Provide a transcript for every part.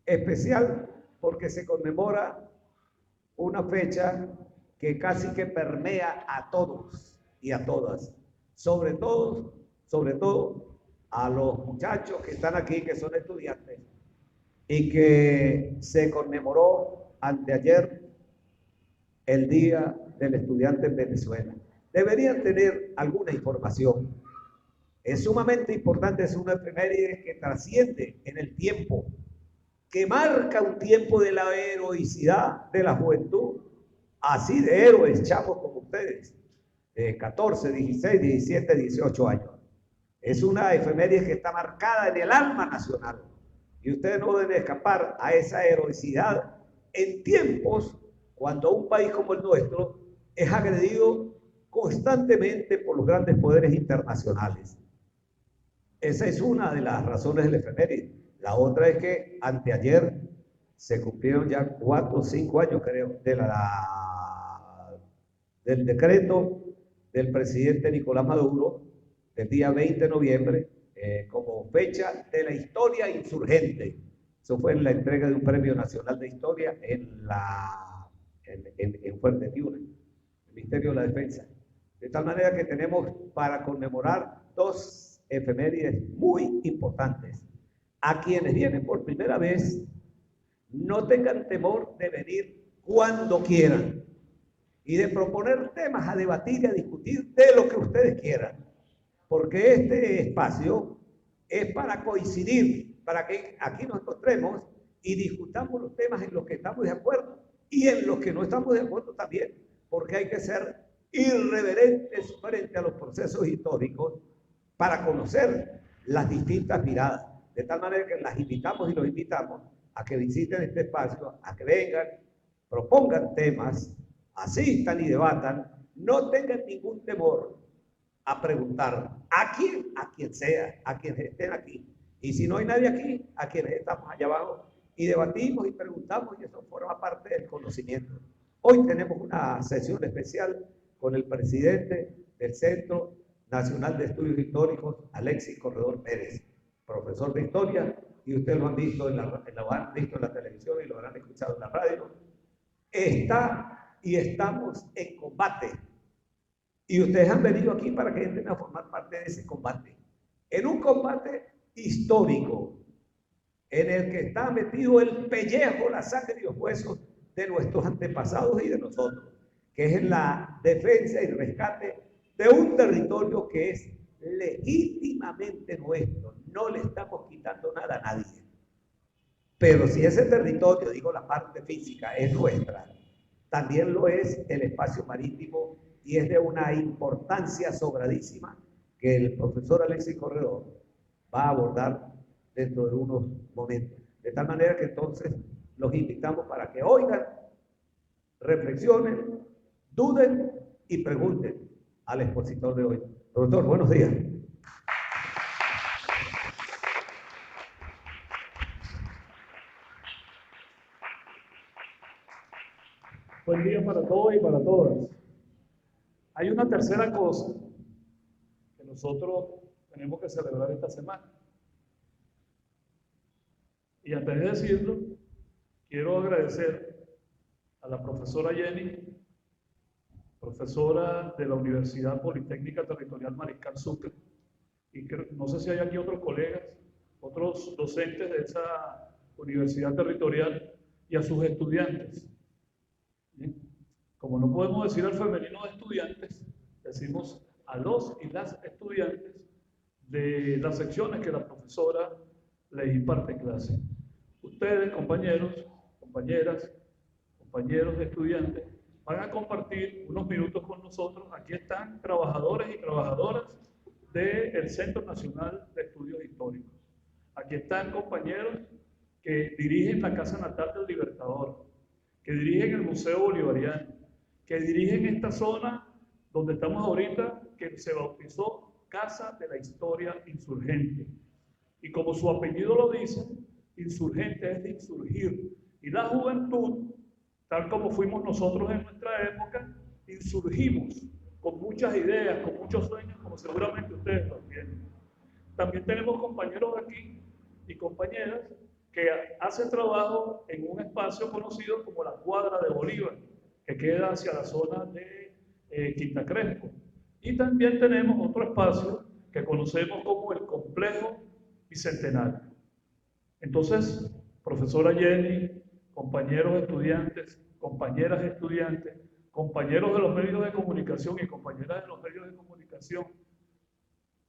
especial porque se conmemora una fecha que casi que permea a todos y a todas, sobre todo a los muchachos que están aquí, que son estudiantes, y que se conmemoró anteayer el Día del Estudiante en Venezuela. Deberían tener alguna información. Es sumamente importante, es una efeméride que trasciende en el tiempo, que marca un tiempo de la heroicidad de la juventud, así de héroes, chavos como ustedes, de 14, 16, 17, 18 años. Es una efeméride que está marcada en el alma nacional y ustedes no deben escapar a esa heroicidad en tiempos cuando un país como el nuestro es agredido constantemente por los grandes poderes internacionales. Esa es una de las razones del efeméride. La otra es que anteayer se cumplieron ya 4 o 5 años, creo, del decreto del presidente Nicolás Maduro, del día 20 de noviembre, como fecha de la historia insurgente. Eso fue en la entrega de un premio nacional de historia en Fuerte Tiuna, el Ministerio de la Defensa. De tal manera que tenemos para conmemorar 2 efemérides muy importantes. A quienes vienen por primera vez, no tengan temor de venir cuando quieran y de proponer temas a debatir y a discutir de lo que ustedes quieran, porque este espacio es para coincidir, para que aquí nos encontremos y discutamos los temas en los que estamos de acuerdo y en los que no estamos de acuerdo también, porque hay que ser irreverentes frente a los procesos históricos para conocer las distintas miradas, de tal manera que las invitamos y los invitamos a que visiten este espacio, a que vengan, propongan temas, asistan y debatan, no tengan ningún temor a preguntar a quien sea, a quienes estén aquí. Y si no hay nadie aquí, a quienes estamos allá abajo, y debatimos y preguntamos, y eso forma parte del conocimiento. Hoy tenemos una sesión especial con el presidente del Centro Nacional de Estudios Históricos, Alexis Corredor Pérez, profesor de historia, y ustedes lo han visto lo han visto en la televisión y lo habrán escuchado en la radio. Está y estamos en combate. Y ustedes han venido aquí para que entren a formar parte de ese combate. En un combate histórico, en el que está metido el pellejo, la sangre y los huesos de nuestros antepasados y de nosotros, que es en la defensa y rescate de un territorio que es legítimamente nuestro. No le estamos quitando nada a nadie. Pero si ese territorio, digo la parte física, es nuestra, también lo es el espacio marítimo y es de una importancia sobradísima que el profesor Alexis Corredor va a abordar dentro de unos momentos. De tal manera que entonces los invitamos para que oigan, reflexionen, duden y pregunten al expositor de hoy. Profesor, buenos días. Buen día para todos y para todas. Hay una tercera cosa que nosotros tenemos que celebrar esta semana. Y antes de decirlo, quiero agradecer a la profesora Jenny, profesora de la Universidad Politécnica Territorial Mariscal Sucre, y no sé si hay aquí otros colegas, otros docentes de esa universidad territorial, y a sus estudiantes. ¿Bien? Como no podemos decir al femenino de estudiantes, decimos a los y las estudiantes de las secciones que la profesora les imparte clase. Ustedes, compañeros, compañeras, compañeros estudiantes, van a compartir unos minutos con nosotros. Aquí están trabajadores y trabajadoras del Centro Nacional de Estudios Históricos. Aquí están compañeros que dirigen la Casa Natal del Libertador, que dirigen el Museo Bolivariano, que dirigen esta zona donde estamos ahorita, que se bautizó Casa de la Historia Insurgente. Y como su apellido lo dice, insurgente es de insurgir. Y la juventud, tal como fuimos nosotros en nuestra época, insurgimos con muchas ideas, con muchos sueños, como seguramente ustedes lo tienen. También tenemos compañeros aquí y compañeras que hace trabajo en un espacio conocido como la Cuadra de Bolívar, que queda hacia la zona de Quinta Crespo. Y también tenemos otro espacio que conocemos como el Complejo Bicentenario. Entonces, profesora Jenny, compañeros estudiantes, compañeras estudiantes, compañeros de los medios de comunicación y compañeras de los medios de comunicación,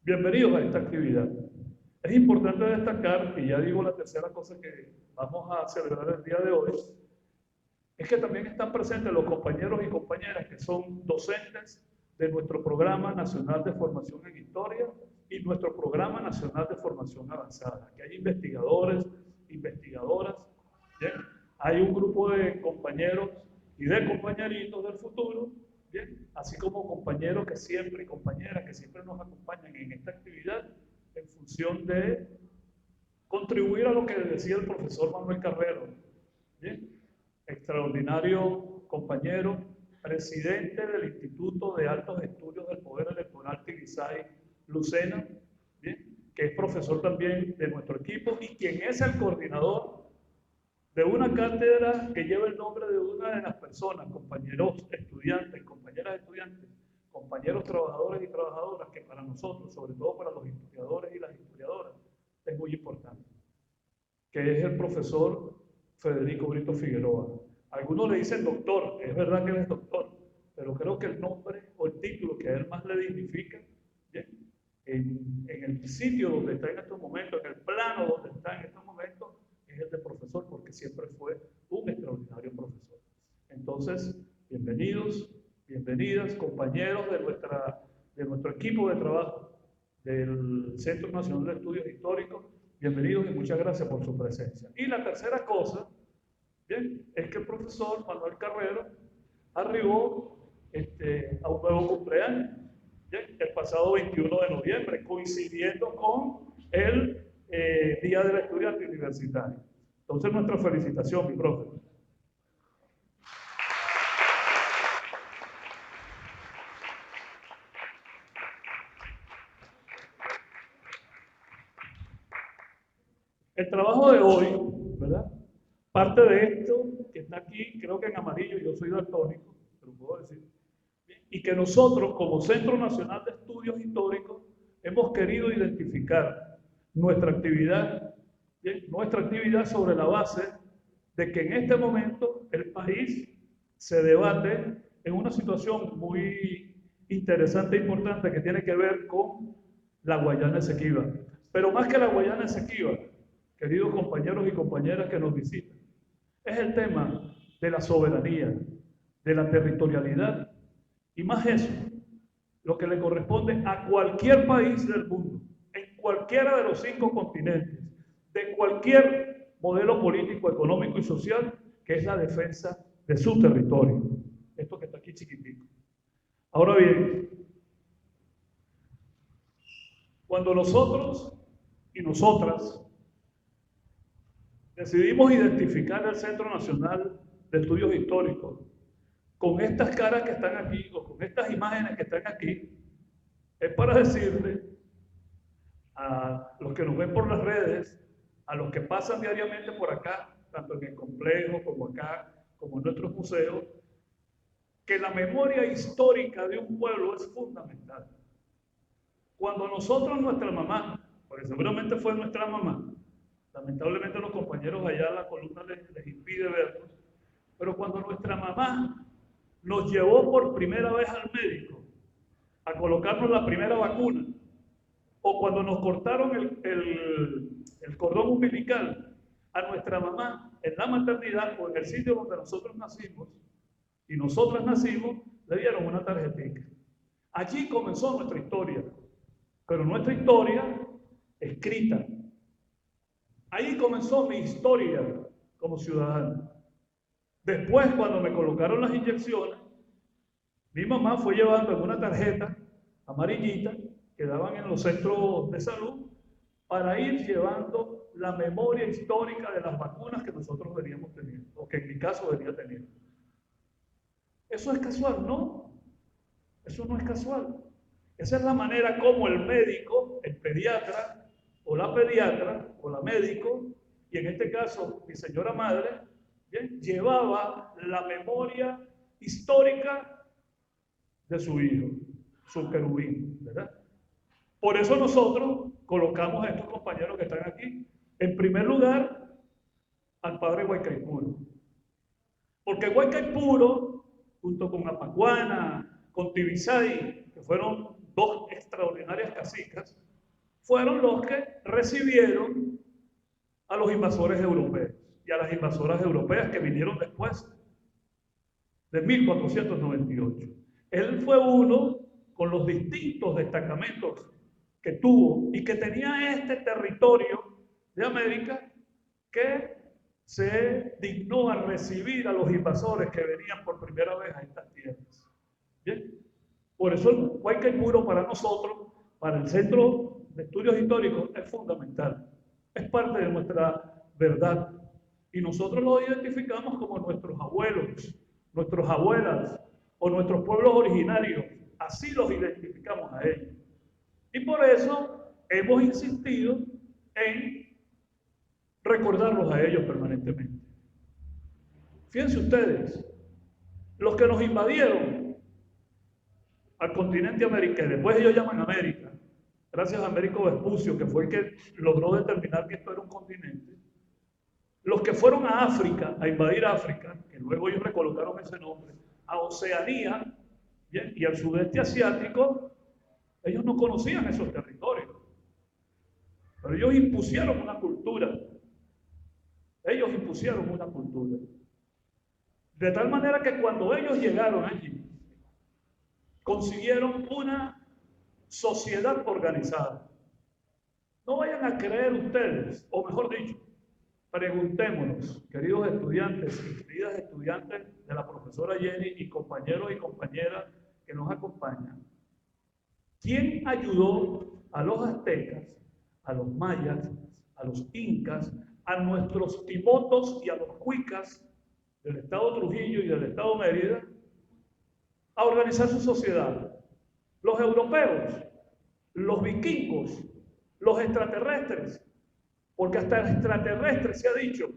bienvenidos a esta actividad. Es importante destacar, y ya digo la tercera cosa que vamos a celebrar el día de hoy, es que también están presentes los compañeros y compañeras que son docentes de nuestro Programa Nacional de Formación en Historia y nuestro Programa Nacional de Formación Avanzada. Aquí hay investigadores, investigadoras, ¿bien? Hay un grupo de compañeros y de compañeritos del futuro, ¿bien? Así como compañeros que siempre y compañeras que siempre nos acompañan en esta actividad en función de contribuir a lo que decía el profesor Manuel Carrero, ¿bien? Extraordinario compañero, presidente del Instituto de Altos Estudios del Poder Electoral Tirisay Lucena, ¿bien? Que es profesor también de nuestro equipo y quien es el coordinador de una cátedra que lleva el nombre de una de las personas, compañeros estudiantes, compañeras estudiantes, compañeros trabajadores y trabajadoras, que para nosotros, sobre todo para los historiadores y las historiadoras, es muy importante, que es el profesor Federico Brito Figueroa. Algunos le dicen doctor, es verdad que él es doctor, pero creo que el nombre o el título que a él más le dignifica, ¿bien? En el sitio donde está en estos momentos, en el plano donde está en estos momentos, es el de profesor, porque siempre fue un extraordinario profesor. Entonces, bienvenidos, bienvenidas, compañeros de nuestro equipo de trabajo del Centro Nacional de Estudios Históricos, bienvenidos y muchas gracias por su presencia. Y la tercera cosa, ¿bien?, es que el profesor Manuel Carrero arribó a un nuevo cumpleaños, ¿bien?, el pasado 21 de noviembre, coincidiendo con el Día del Estudiante Universitario. Entonces, nuestra felicitación, mi profe. El trabajo de hoy, ¿verdad? Parte de esto que está aquí, creo que en amarillo, yo soy daltónico, pero puedo decir, y que nosotros como Centro Nacional de Estudios Históricos hemos querido identificar nuestra actividad, ¿bien?, nuestra actividad sobre la base de que en este momento el país se debate en una situación muy interesante e importante que tiene que ver con la Guayana Esequiba. Pero más que la Guayana Esequiba, queridos compañeros y compañeras que nos visitan, es el tema de la soberanía, de la territorialidad, y más eso, lo que le corresponde a cualquier país del mundo, en cualquiera de los 5 continentes, de cualquier modelo político, económico y social, que es la defensa de su territorio. Esto que está aquí chiquitico. Ahora bien, cuando nosotros y nosotras decidimos identificar el Centro Nacional de Estudios Históricos con estas caras que están aquí o con estas imágenes que están aquí, es para decirle a los que nos ven por las redes, a los que pasan diariamente por acá, tanto en el complejo como acá, como en nuestros museos, que la memoria histórica de un pueblo es fundamental. Cuando nosotros, nuestra mamá, porque seguramente fue nuestra mamá, lamentablemente los compañeros allá la columna les impide vernos, pero cuando nuestra mamá nos llevó por primera vez al médico a colocarnos la primera vacuna, o cuando nos cortaron el cordón umbilical a nuestra mamá en la maternidad o en el sitio donde nosotros nacimos y nosotras nacimos, le dieron una tarjetita. Allí comenzó nuestra historia, pero nuestra historia escrita. Ahí comenzó mi historia como ciudadano. Después, cuando me colocaron las inyecciones, mi mamá fue llevando en una tarjeta amarillita que daban en los centros de salud para ir llevando la memoria histórica de las vacunas que nosotros veníamos teniendo, o que en mi caso venía teniendo. ¿Eso es casual? No, eso no es casual. Esa es la manera como el médico, el pediatra, o la médico, y en este caso mi señora madre, ¿bien?, llevaba la memoria histórica de su hijo, su querubín, ¿verdad? Por eso nosotros colocamos a estos compañeros que están aquí, en primer lugar, al padre Guaycaipuro. Porque Guaycaipuro, junto con Apacuana, con Tibisay, que fueron dos extraordinarias cacicas, fueron los que recibieron a los invasores europeos y a las invasoras europeas que vinieron después de 1498. Él fue uno con los distintos destacamentos que tuvo y que tenía este territorio de América que se dignó a recibir a los invasores que venían por primera vez a estas tierras. ¿Bien? Por eso el Guaycaipuro para nosotros, para el Centro de Estudios Históricos, es fundamental. Es parte de nuestra verdad. Y nosotros lo identificamos como nuestros abuelos, nuestras abuelas o nuestros pueblos originarios. Así los identificamos a ellos. Y por eso hemos insistido en recordarlos a ellos permanentemente. Fíjense ustedes, los que nos invadieron al continente americano, después ellos llaman América, gracias a Américo Vespucio, que fue el que logró determinar que esto era un continente. Los que fueron a África, a invadir África, que luego ellos recolocaron ese nombre, a Oceanía, ¿bien?, y al sudeste asiático, ellos no conocían esos territorios. Pero ellos impusieron una cultura. Ellos impusieron una cultura. De tal manera que cuando ellos llegaron allí, consiguieron una sociedad organizada. No vayan a creer ustedes, o mejor dicho, preguntémonos, queridos estudiantes y queridas estudiantes de la profesora Jenny y compañeros y compañeras que nos acompañan, ¿quién ayudó a los aztecas, a los mayas, a los incas, a nuestros timotos y a los cuicas del estado Trujillo y del estado Mérida a organizar su sociedad? Los europeos, los vikingos, los extraterrestres, porque hasta el extraterrestre se ha dicho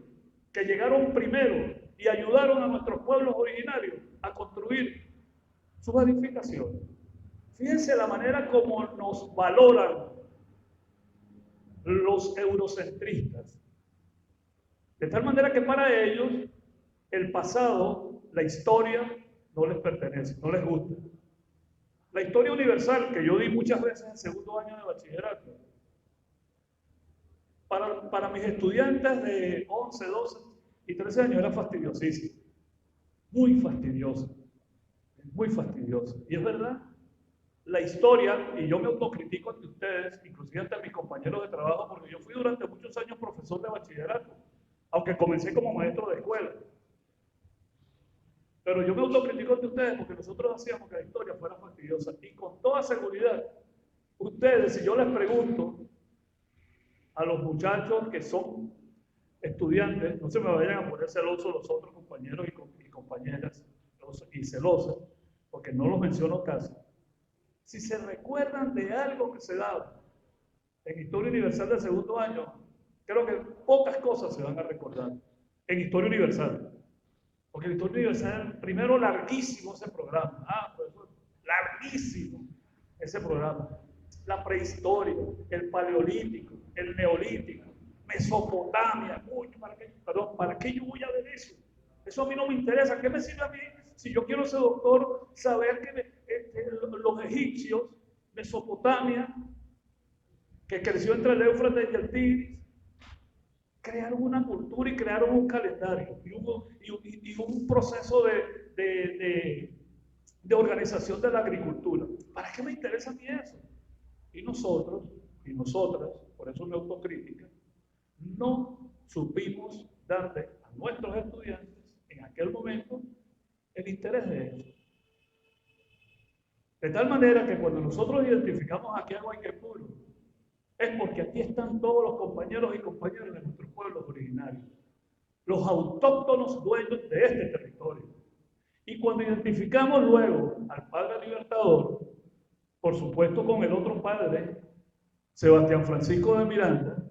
que llegaron primero y ayudaron a nuestros pueblos originarios a construir sus edificaciones. Fíjense la manera como nos valoran los eurocentristas. De tal manera que para ellos el pasado, la historia, no les pertenece, no les gusta. La historia universal, que yo di muchas veces en segundo año de bachillerato, para mis estudiantes de 11, 12 y 13 años era fastidiosísima. Muy fastidiosa. Muy fastidiosa. Y es verdad, la historia, y yo me autocritico ante ustedes, inclusive ante mis compañeros de trabajo, porque yo fui durante muchos años profesor de bachillerato, aunque comencé como maestro de escuela. Pero yo me autocritico ante ustedes porque nosotros hacíamos que la historia fuera fastidiosa. Y con toda seguridad, ustedes, si yo les pregunto a los muchachos que son estudiantes, no se me vayan a poner celosos los otros compañeros y compañeras, y celosas, porque no los menciono casi. Si se recuerdan de algo que se daba en Historia Universal del segundo año, creo que pocas cosas se van a recordar en Historia Universal. Porque en Historia Universal, primero, larguísimo ese programa. Profesor, larguísimo ese programa. La prehistoria, el paleolítico, el neolítico, Mesopotamia. Uy, ¿para qué yo voy a ver eso? Eso a mí no me interesa. ¿Qué me sirve a mí si yo quiero ser doctor saber que los egipcios, Mesopotamia, que creció entre el Éufrates y el Tigris, crearon una cultura y crearon un calendario y un proceso de organización de la agricultura? ¿Para qué me interesa a mí eso? Y nosotros y nosotras, por eso mi autocrítica, no supimos darle a nuestros estudiantes en aquel momento el interés de ellos. De tal manera que cuando nosotros identificamos aquí a Guaycaipuro, es porque aquí están todos los compañeros y compañeras de nuestros pueblos originarios, los autóctonos dueños de este territorio. Y cuando identificamos luego al padre libertador, por supuesto con el otro padre, Sebastián Francisco de Miranda,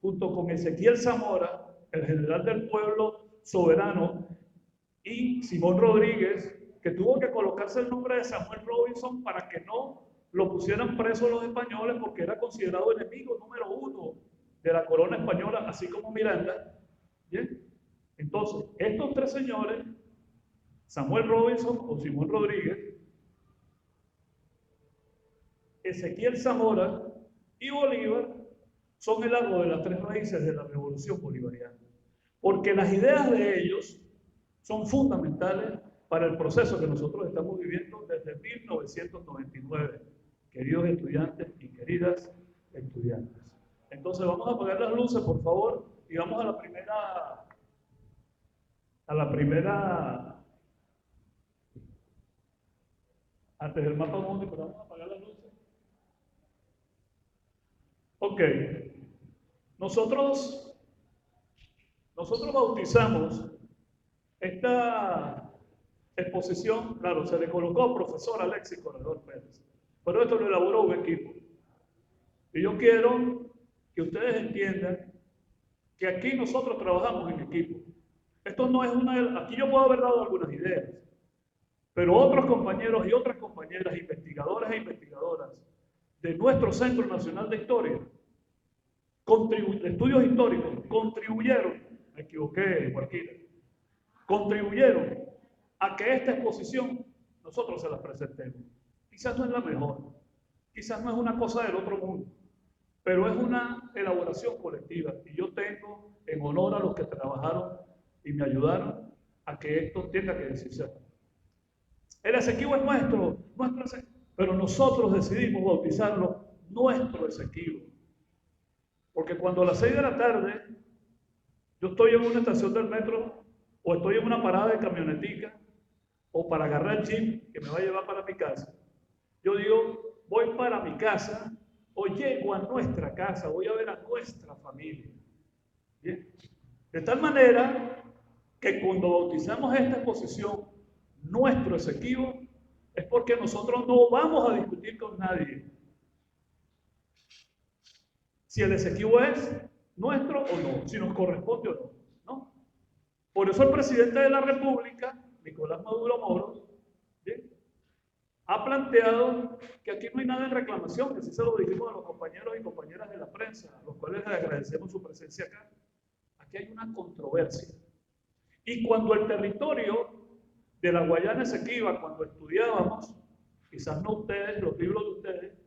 junto con Ezequiel Zamora el general del pueblo soberano, y Simón Rodríguez, que tuvo que colocarse el nombre de Samuel Robinson para que no lo pusieran preso los españoles, porque era considerado enemigo número 1 de la corona española, así como Miranda. ¿Bien? Entonces, estos tres señores, Samuel Robinson o Simón Rodríguez, Ezequiel Zamora y Bolívar, son el árbol de las tres raíces de la revolución bolivariana, porque las ideas de ellos son fundamentales para el proceso que nosotros estamos viviendo desde 1999, queridos estudiantes y queridas estudiantes. Entonces vamos a apagar las luces, por favor, y vamos a la primera, antes del mapa mundi, pero vamos a apagar las luces. Ok, nosotros bautizamos esta exposición, claro, se le colocó profesor Alexis Corredor Pérez, pero esto lo elaboró un equipo. Y yo quiero que ustedes entiendan que aquí nosotros trabajamos en equipo. Esto no es aquí yo puedo haber dado algunas ideas, pero otros compañeros y otras compañeras, investigadores e investigadoras de nuestro Centro Nacional de Historia, de estudios históricos, contribuyeron, me equivoqué, Joaquín, contribuyeron a que esta exposición nosotros se la presentemos. Quizás no es la mejor, quizás no es una cosa del otro mundo, pero es una elaboración colectiva, y yo tengo en honor a los que trabajaron y me ayudaron a que esto tenga que decirse. El Esequibo es nuestro, pero nosotros decidimos bautizarlo nuestro Esequibo, porque cuando a las 6 de la tarde yo estoy en una estación del metro, o estoy en una parada de camionetica, o para agarrar el jeep que me va a llevar para mi casa, yo digo, voy para mi casa, o llego a nuestra casa, voy a ver a nuestra familia. ¿Bien? De tal manera que cuando bautizamos esta exposición, nuestro Esequibo, es porque nosotros no vamos a discutir con nadie si el Esequibo es nuestro o no, si nos corresponde o no, ¿no? Por eso el presidente de la República, Nicolás Maduro Moros, ¿bien?, ha planteado que aquí no hay nada en reclamación, que sí se lo dijimos a los compañeros y compañeras de la prensa, a los cuales les agradecemos su presencia acá. Aquí hay una controversia. Y cuando el territorio de la Guayana Esequiba, cuando estudiábamos, quizás no ustedes, los libros de ustedes,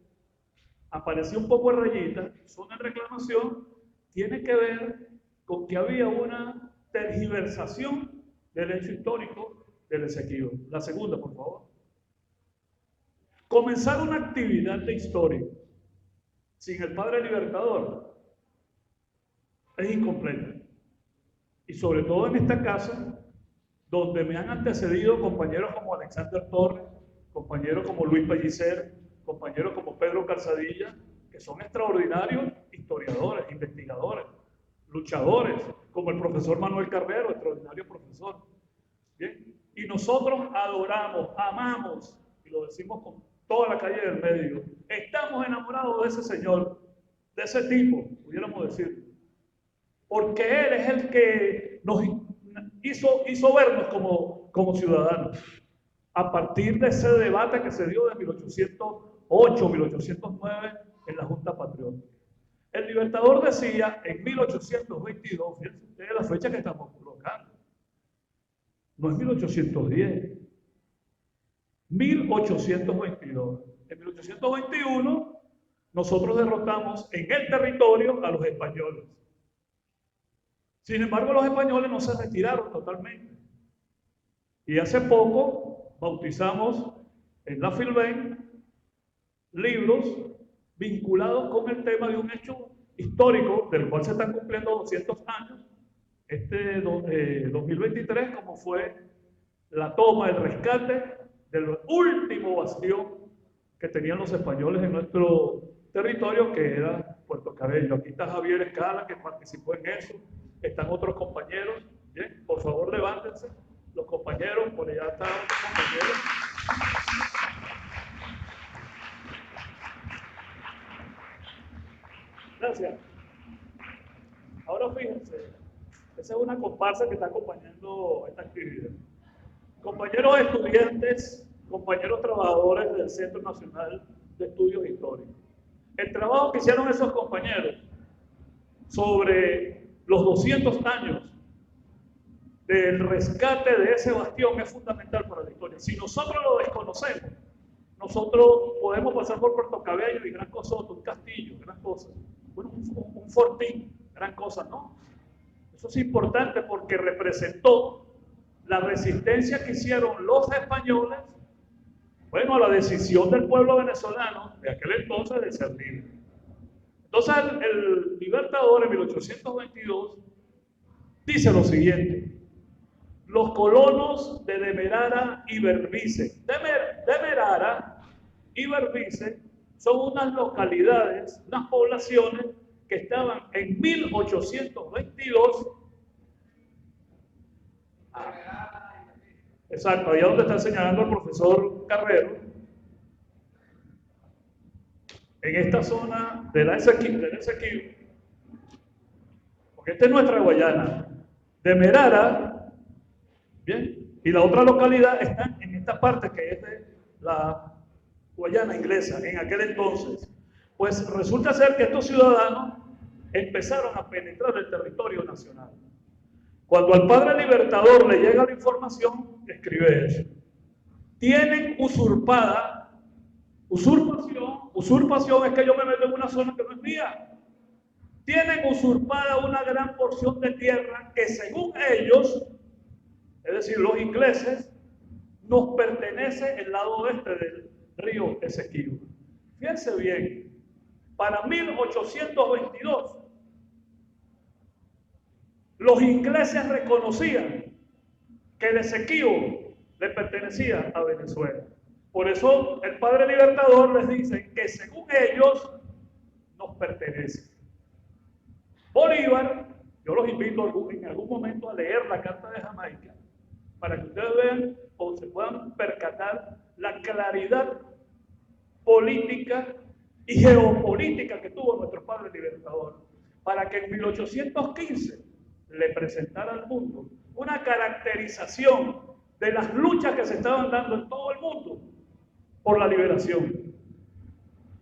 apareció un poco en rayita, son en reclamación, tiene que ver con que había una tergiversación del hecho histórico del Esequibo. La segunda, por favor. Comenzar una actividad de historia sin el padre libertador es incompleta. Y sobre todo en esta casa, donde me han antecedido compañeros como Alexander Torres, compañeros como Luis Pellicer, compañeros como Pedro Calzadilla, que son extraordinarios historiadores, investigadores, luchadores, como el profesor Manuel Carrero, extraordinario profesor. ¿Bien? Y nosotros adoramos, amamos, y lo decimos con toda la calle del medio, estamos enamorados de ese señor, de ese tipo, pudiéramos decir, porque él es el que nos hizo vernos como ciudadanos. A partir de ese debate que se dio de 1808, 1809 en la Junta Patriótica. El Libertador decía en 1822, fíjense ustedes la fecha que estamos colocando, no es 1810, 1822. En 1821 nosotros derrotamos en el territorio a los españoles. Sin embargo, los españoles no se retiraron totalmente. Y hace poco bautizamos en la Filben libros vinculados con el tema de un hecho histórico del cual se están cumpliendo 200 años, 2023, como fue la toma, el rescate del último bastión que tenían los españoles en nuestro territorio, que era Puerto Cabello. Aquí está Javier Escala, que participó en eso. Están otros compañeros. ¿Bien? Por favor, levántense. Los compañeros, por allá están otros compañeros. Gracias. Ahora fíjense, es una comparsa que está acompañando esta actividad. Compañeros estudiantes, compañeros trabajadores del Centro Nacional de Estudios Históricos. El trabajo que hicieron esos compañeros sobre los 200 años del rescate de ese bastión es fundamental para la historia. Si nosotros lo desconocemos, nosotros podemos pasar por Puerto Cabello y gran cosa, un castillo, gran cosa, bueno, un fortín, gran cosa, ¿no? Eso es importante porque representó la resistencia que hicieron los españoles, bueno, a la decisión del pueblo venezolano de aquel entonces de ser libre. Entonces el Libertador en 1822 dice lo siguiente: los colonos de Demerara y Berbice. Demerara y Berbice son unas localidades, unas poblaciones que estaban en 1822. Exacto, ahí es donde está señalando el profesor Carrero. En esta zona de la Esequibo, porque esta es nuestra Guayana. Demerara, bien, y la otra localidad está en esta parte que es de la Guayana inglesa, en aquel entonces. Pues resulta ser que estos ciudadanos empezaron a penetrar el territorio nacional. Cuando al padre Libertador le llega la información, escribe eso: tienen usurpada, usurpación es que yo me meto en una zona que no es mía. Tienen usurpada una gran porción de tierra que según ellos, es decir, los ingleses, nos pertenece el lado oeste del río Esequibo. Fíjense bien, para 1822, los ingleses reconocían que el Esequibo le pertenecía a Venezuela. Por eso el padre Libertador les dice que según ellos nos pertenece. Bolívar, yo los invito en algún momento a leer la Carta de Jamaica para que ustedes vean o se puedan percatar la claridad política y geopolítica que tuvo nuestro padre Libertador, para que en 1815 le presentara al mundo una caracterización de las luchas que se estaban dando en todo el mundo por la liberación.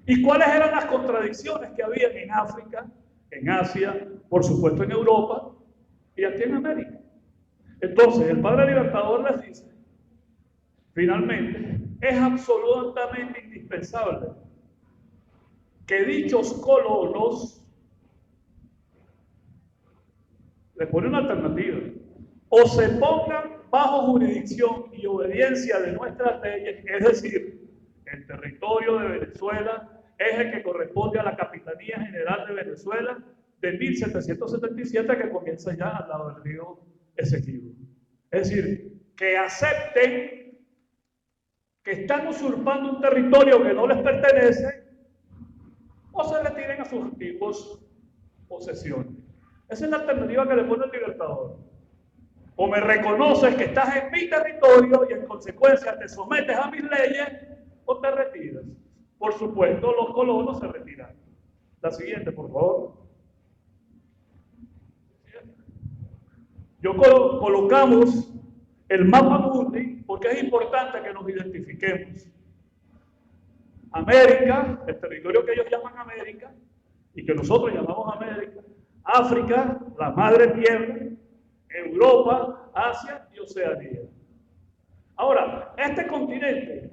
¿Y cuáles eran las contradicciones que había en África, en Asia, por supuesto en Europa y aquí en América? Entonces el padre Libertador les dice, finalmente, es absolutamente indispensable que dichos colonos, le pone una alternativa, o se pongan bajo jurisdicción y obediencia de nuestras leyes, es decir, el territorio de Venezuela es el que corresponde a la Capitanía General de Venezuela de 1777, que comienza ya al lado del río Esequibo. Es decir, que acepten que están usurpando un territorio que no les pertenece o se retiren a sus antiguas posesiones. Esa es la alternativa que le pone el Libertador. O me reconoces que estás en mi territorio y en consecuencia te sometes a mis leyes, o te retiras. Por supuesto, los colonos se retiran. La siguiente, por favor. Colocamos el mapa mundi porque es importante que nos identifiquemos. América, el territorio que ellos llaman América y que nosotros llamamos América, África, la madre tierra, Europa, Asia y Oceanía. Ahora, este continente,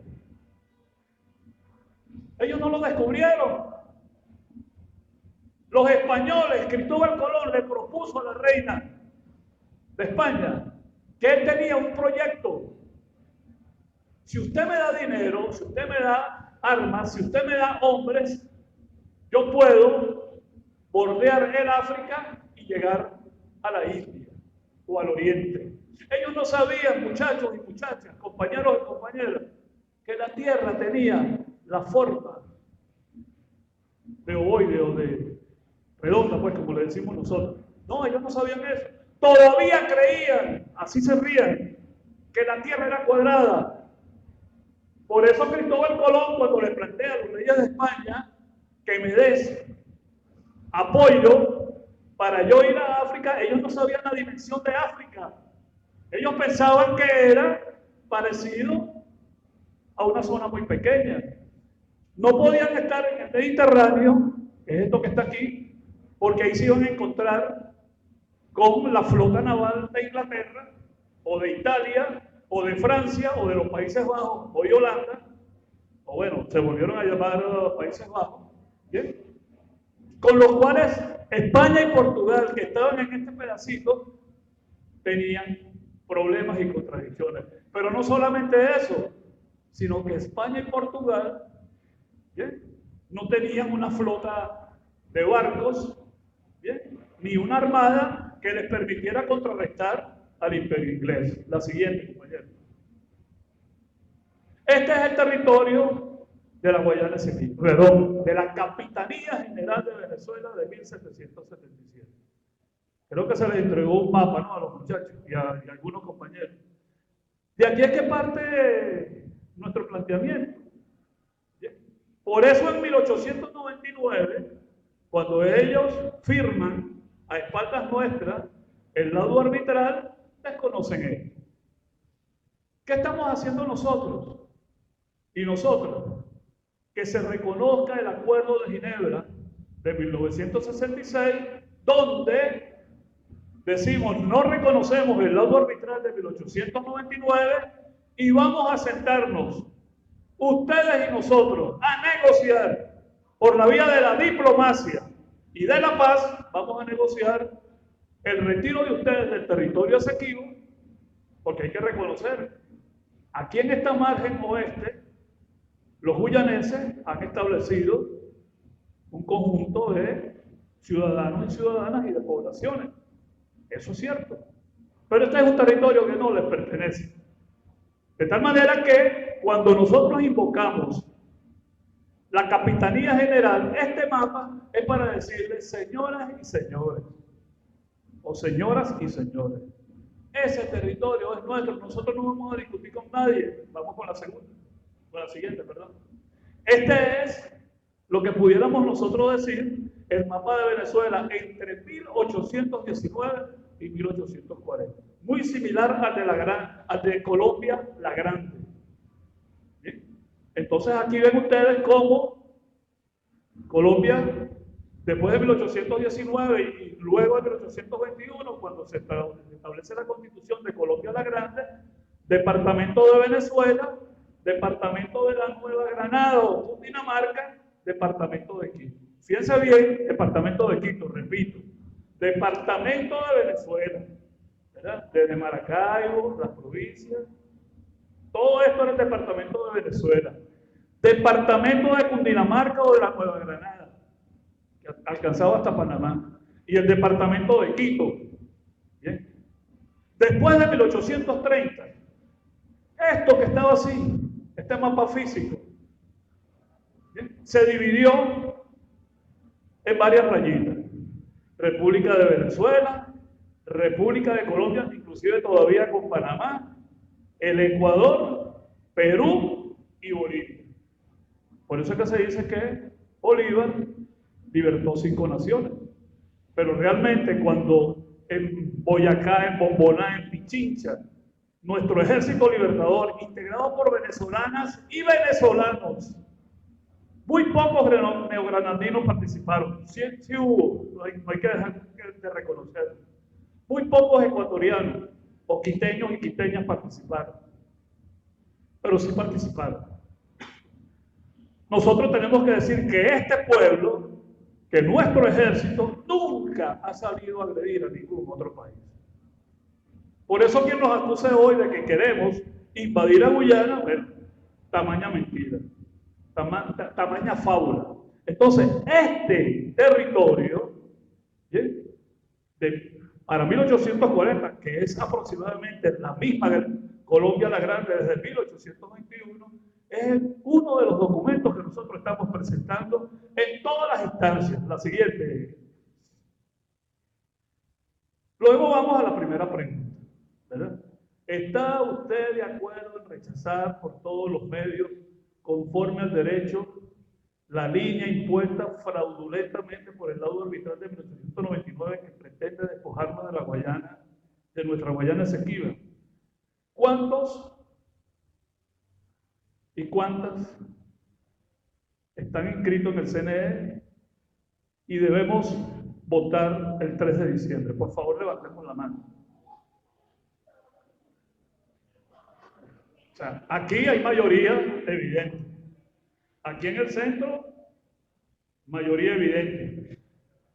ellos no lo descubrieron. Los españoles, Cristóbal Colón le propuso a la reina de España que él tenía un proyecto. Si usted me da dinero, si usted me da armas, si usted me da hombres, yo puedo bordear el África y llegar a la India o al Oriente. Ellos no sabían, muchachos y muchachas, compañeros y compañeras, que la tierra tenía la forma de ovoide o de redonda, pues como le decimos nosotros. No, ellos no sabían eso. Todavía creían, así se rían, que la tierra era cuadrada. Por eso Cristóbal Colón, cuando le plantea a los reyes de España que me des apoyo, para yo ir a África, ellos no sabían la dimensión de África. Ellos pensaban que era parecido a una zona muy pequeña. No podían estar en el Mediterráneo, que es esto que está aquí, porque ahí se iban a encontrar con la flota naval de Inglaterra, o de Italia, o de Francia, o de los Países Bajos, o de Holanda, o bueno, se volvieron a llamar Países Bajos, ¿bien? Con los cuales España y Portugal, que estaban en este pedacito, tenían problemas y contradicciones. Pero no solamente eso, sino que España y Portugal, ¿bien?, no tenían una flota de barcos, ¿bien?, ni una armada que les permitiera contrarrestar al imperio inglés. La siguiente, compañero. Este es el territorio de la Guayana Esequiba, perdón, de la Capitanía General de Venezuela de 1777. Creo que se les entregó un mapa, ¿no?, a los muchachos y a algunos compañeros. De aquí es que parte nuestro planteamiento. ¿Bien? Por eso en 1899, cuando ellos firman a espaldas nuestras el laudo arbitral, desconocen esto. ¿Qué estamos haciendo nosotros? Y nosotros, que se reconozca el Acuerdo de Ginebra de 1966, donde decimos no reconocemos el laudo arbitral de 1899 y vamos a sentarnos, ustedes y nosotros, a negociar por la vía de la diplomacia y de la paz. Vamos a negociar el retiro de ustedes del territorio Esequibo, porque hay que reconocer, aquí en esta margen oeste, los guyaneses han establecido un conjunto de ciudadanos y ciudadanas y de poblaciones. Eso es cierto. Pero este es un territorio que no les pertenece. De tal manera que cuando nosotros invocamos la Capitanía General, este mapa es para decirles, señoras y señores, o señoras y señores, ese territorio es nuestro. Nosotros no vamos a discutir con nadie. Vamos con la segunda. Con la siguiente, perdón. Este es lo que pudiéramos nosotros decir el mapa de Venezuela entre 1819 y 1840. Muy similar al de Colombia la Grande. ¿Bien? Entonces aquí ven ustedes cómo Colombia, después de 1819 y luego de 1821, cuando se establece la Constitución de Colombia la Grande, departamento de Venezuela, departamento de la Nueva Granada o Cundinamarca, departamento de Quito. Fíjense bien, departamento de Quito, repito, departamento de Venezuela, ¿verdad? Desde Maracaibo, las provincias, todo esto era el departamento de Venezuela. Departamento de Cundinamarca o de la Nueva Granada, que alcanzaba hasta Panamá, y el departamento de Quito. ¿Bien? Después de 1830, esto que estaba así, este mapa físico, ¿bien?, se dividió en varias rayitas. República de Venezuela, República de Colombia, inclusive todavía con Panamá, el Ecuador, Perú y Bolivia. Por eso es que se dice que Bolívar libertó 5 naciones. Pero realmente cuando en Boyacá, en Bomboná, en Pichincha, nuestro ejército libertador, integrado por venezolanas y venezolanos, muy pocos neogranadinos participaron. Sí hubo, no hay que dejar de reconocerlo. Muy pocos ecuatorianos o quiteños y quiteñas participaron, pero sí participaron. Nosotros tenemos que decir que este pueblo, que nuestro ejército nunca ha salido a agredir a ningún otro país. Por eso quien nos acuse hoy de que queremos invadir a Guyana, bueno, tamaña mentira, tamaña fábula. Entonces, este territorio, ¿bien?, para 1840, que es aproximadamente la misma Colombia la Grande desde 1821, es uno de los documentos que nosotros estamos presentando en todas las instancias. La siguiente. Luego vamos a la primera pregunta, ¿verdad? ¿Está usted de acuerdo en rechazar por todos los medios, conforme al derecho, la línea impuesta fraudulentamente por el laudo arbitral de 1899 que pretende despojarnos de la Guayana, de nuestra Guayana Esequiba. ¿Cuántos y cuántas están inscritos en el CNE y debemos votar el 3 de diciembre? Por favor, levantemos la mano. O sea, aquí hay mayoría evidente. Aquí en el centro, mayoría evidente.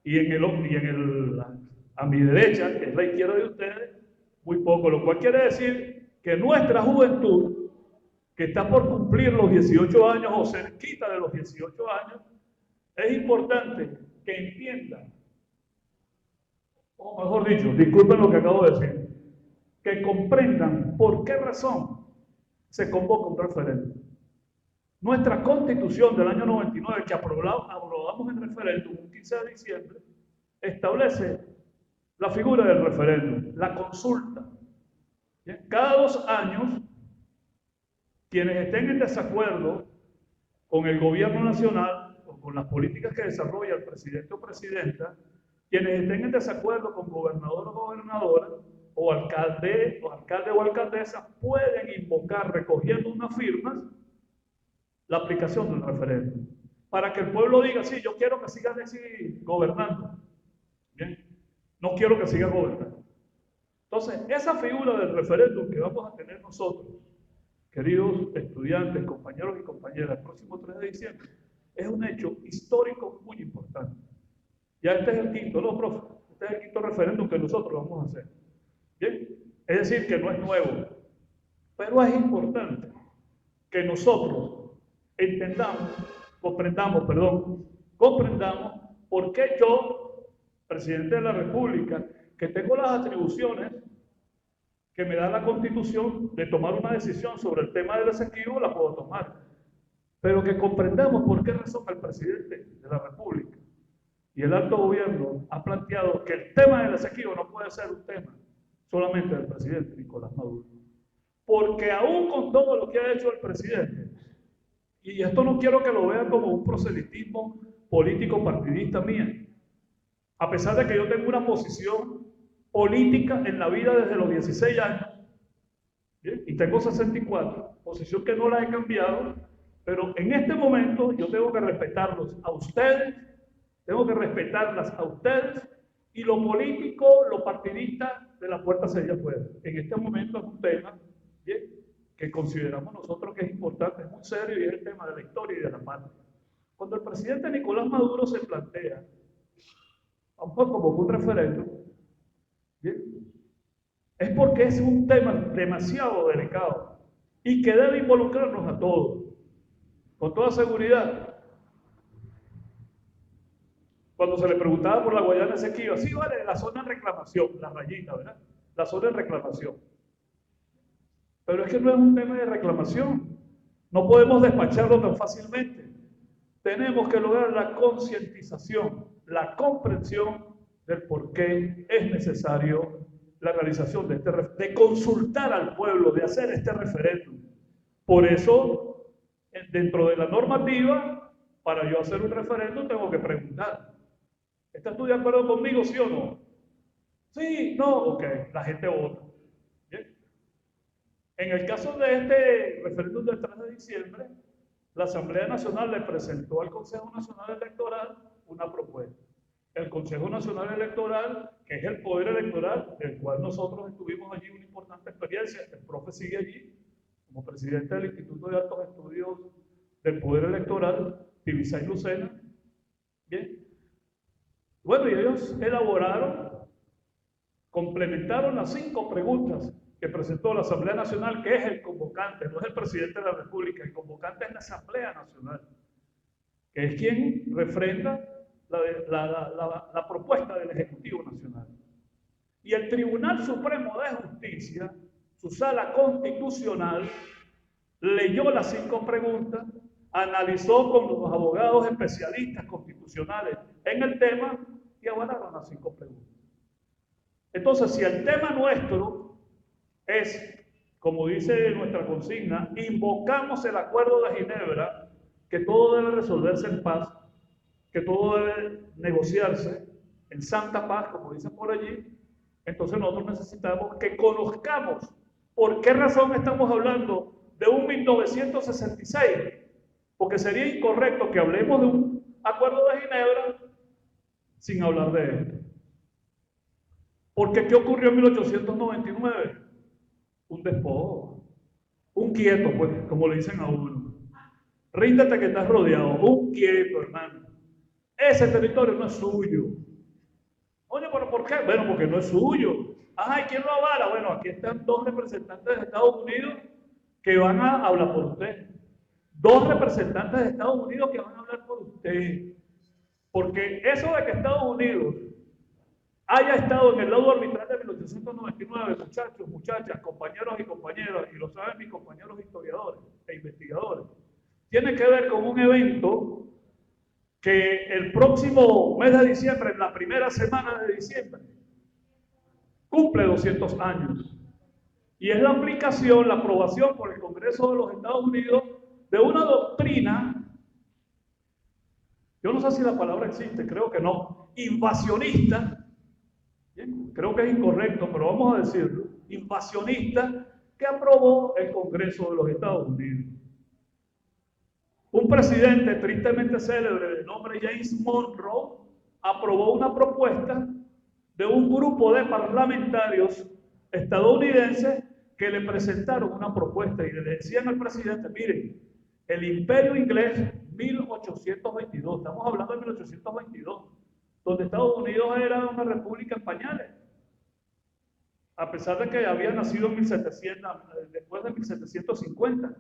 Y a mi derecha, que es la izquierda de ustedes, muy poco. Lo cual quiere decir que nuestra juventud, que está por cumplir los 18 años o cerquita de los 18 años, es importante que entiendan, o mejor dicho, disculpen lo que acabo de decir, que comprendan por qué razón se convoca un referéndum. Nuestra Constitución del año 99, que aprobamos en referéndum el 15 de diciembre, establece la figura del referéndum, la consulta. ¿Bien? Cada 2 años, quienes estén en desacuerdo con el gobierno nacional o con las políticas que desarrolla el presidente o presidenta, quienes estén en desacuerdo con gobernador o gobernadora, o alcalde o alcaldesa, pueden invocar recogiendo unas firmas la aplicación del referéndum, para que el pueblo diga, sí, yo quiero que sigan así gobernando. Bien, no quiero que siga gobernando. Entonces, esa figura del referéndum que vamos a tener nosotros, queridos estudiantes, compañeros y compañeras, el próximo 3 de diciembre, es un hecho histórico muy importante. Ya este es el quinto, ¿no, profe? Este es el quinto referéndum que nosotros vamos a hacer. ¿Bien? Es decir, que no es nuevo. Pero es importante que nosotros comprendamos por qué yo, presidente de la República, que tengo las atribuciones que me da la Constitución de tomar una decisión sobre el tema del Esequibo, la puedo tomar. Pero que comprendamos por qué razón el presidente de la República y el alto gobierno ha planteado que el tema del Esequibo no puede ser un tema solamente del presidente Nicolás Maduro. Porque aún con todo lo que ha hecho el presidente, y esto no quiero que lo vean como un proselitismo político partidista mía, a pesar de que yo tengo una posición política en la vida desde los 16 años, ¿bien? Y tengo 64, posición que no la he cambiado, pero en este momento yo tengo que respetarlos a ustedes, tengo que respetarlas a ustedes, y lo político, lo partidista, de la puerta hacia allá afuera. En este momento es un tema, ¿bien?, que consideramos nosotros que es importante, es muy serio, y es el tema de la historia y de la patria. Cuando el presidente Nicolás Maduro se plantea, un poco como un referéndum, ¿bien?, es porque es un tema demasiado delicado y que debe involucrarnos a todos, con toda seguridad. Cuando se le preguntaba por la Guayana Esequiba, sí, vale, la zona de reclamación, la rayita, ¿verdad? La zona de reclamación. Pero es que no es un tema de reclamación. No podemos despacharlo tan fácilmente. Tenemos que lograr la concientización, la comprensión del por qué es necesario la realización de consultar al pueblo, de hacer este referéndum. Por eso, dentro de la normativa, para yo hacer un referéndum tengo que preguntar: ¿estás tú de acuerdo conmigo, sí o no? Sí, no, ok, la gente vota. ¿Bien? En el caso de este referéndum del 3 de diciembre, la Asamblea Nacional le presentó al Consejo Nacional Electoral una propuesta. El Consejo Nacional Electoral, que es el poder electoral, del cual nosotros estuvimos allí una importante experiencia, el profe sigue allí como presidente del Instituto de Altos Estudios del Poder Electoral, Tibisay Lucena. Bien. Bueno, y ellos elaboraron, complementaron las 5 preguntas que presentó la Asamblea Nacional, que es el convocante, no es el presidente de la República, el convocante es la Asamblea Nacional, que es quien refrenda la propuesta del Ejecutivo Nacional. Y el Tribunal Supremo de Justicia, su sala constitucional, leyó las 5 preguntas, analizó con los abogados especialistas constitucionales en el tema y avalaron las 5 preguntas. Entonces, si el tema nuestro es, como dice nuestra consigna, invocamos el Acuerdo de Ginebra que todo debe resolverse en paz, que todo debe negociarse en santa paz, como dicen por allí, entonces nosotros necesitamos que conozcamos por qué razón estamos hablando de un 1966, porque sería incorrecto que hablemos de un acuerdo de Ginebra sin hablar de esto. Porque ¿qué ocurrió en 1899? Un despojo, un quieto, pues, como le dicen a uno. Ríndete que estás rodeado, un quieto, hermano. Ese territorio no es suyo. Oye, ¿pero por qué? Bueno, porque no es suyo. Ajá, ¿y quién lo avala? Bueno, aquí están dos representantes de Estados Unidos que van a hablar por usted. Dos representantes de Estados Unidos que van a hablar por usted. Porque eso de que Estados Unidos haya estado en el laudo arbitral de 1899, muchachos, muchachas, compañeros y compañeras, y lo saben mis compañeros historiadores e investigadores, tiene que ver con un evento que el próximo mes de diciembre, en la primera semana de diciembre, cumple 200 años. Y es la aplicación, la aprobación por el Congreso de los Estados Unidos de una doctrina, yo no sé si la palabra existe, creo que no, invasionista. Bien, creo que es incorrecto, pero vamos a decirlo, invasionista, que aprobó el Congreso de los Estados Unidos. Un presidente tristemente célebre de nombre James Monroe aprobó una propuesta de un grupo de parlamentarios estadounidenses que le presentaron una propuesta y le decían al presidente, miren, el imperio inglés 1822, estamos hablando de 1822, donde Estados Unidos era una república en pañales, a pesar de que había nacido en 1700, después de 1750,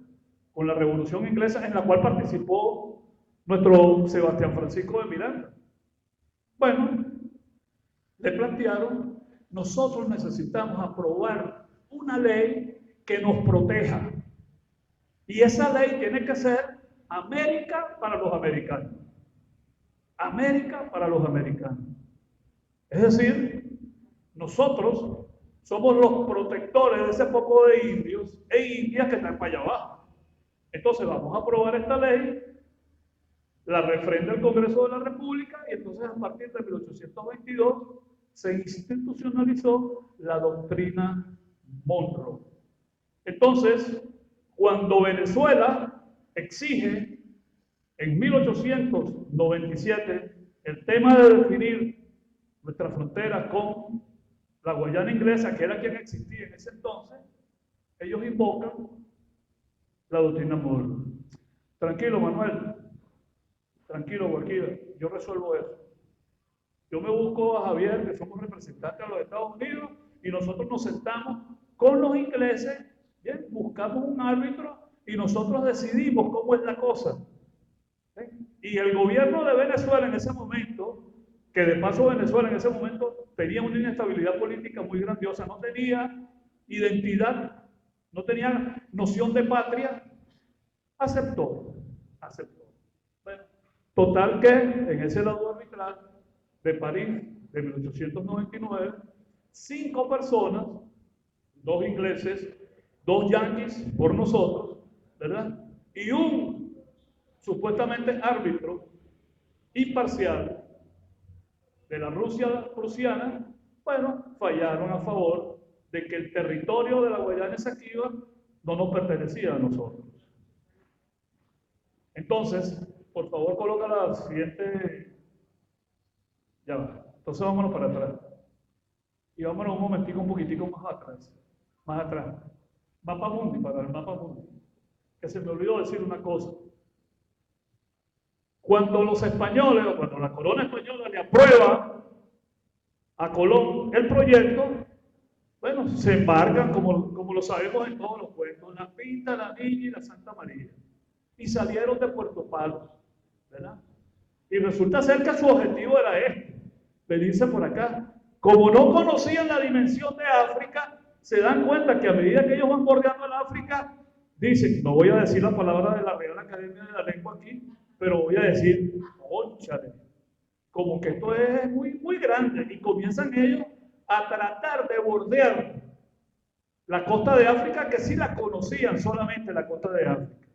con la Revolución Inglesa, en la cual participó nuestro Sebastián Francisco de Miranda. Bueno, le plantearon, nosotros necesitamos aprobar una ley que nos proteja. Y esa ley tiene que ser América para los americanos. América para los americanos. Es decir, nosotros somos los protectores de ese poco de indios e indias que están para allá abajo. Entonces vamos a aprobar esta ley, la refrenda el Congreso de la República y entonces a partir de 1822 se institucionalizó la doctrina Monroe. Entonces, cuando Venezuela exige en 1897 el tema de definir nuestras fronteras con la Guayana Inglesa, que era quien existía en ese entonces, ellos invocan la doctrina Monroe. Tranquilo, Manuel. Tranquilo, Guaquira. Yo resuelvo eso. Yo me busco a Javier, que somos representantes de los Estados Unidos, y nosotros nos sentamos con los ingleses, ¿bien? Buscamos un árbitro y nosotros decidimos cómo es la cosa. ¿Bien? Y el gobierno de Venezuela en ese momento, que de paso Venezuela en ese momento tenía una inestabilidad política muy grandiosa, no tenía identidad, no tenía noción de patria, aceptó. Bueno, total que en ese laudo arbitral de París de 1899, 5 personas, 2 ingleses, 2 yanquis por nosotros, ¿verdad? Y un supuestamente árbitro imparcial de la Rusia prusiana, bueno, fallaron a favor de que el territorio de la Guayana Esequiba no nos pertenecía a nosotros. Entonces, por favor, coloca la siguiente. Ya va. Entonces vámonos para atrás. Y vámonos un momentico, un poquitico más atrás. Más atrás. Mapa mundi, para el mapa mundi. Que se me olvidó decir una cosa. Cuando los españoles, o cuando la corona española le aprueba a Colón el proyecto, bueno, se embarcan, como lo sabemos en todos los cuentos, la Pinta, la Niña y la Santa María. Y salieron de Puerto Palos, ¿verdad? Y resulta ser que su objetivo era este, venirse por acá. Como no conocían la dimensión de África, se dan cuenta que a medida que ellos van bordeando el África, dicen, no voy a decir la palabra de la Real Academia de la Lengua aquí, pero voy a decir, cónchale, como que esto es muy, muy grande, y comienzan ellos a tratar de bordear la costa de África, que sí la conocían solamente la costa de África.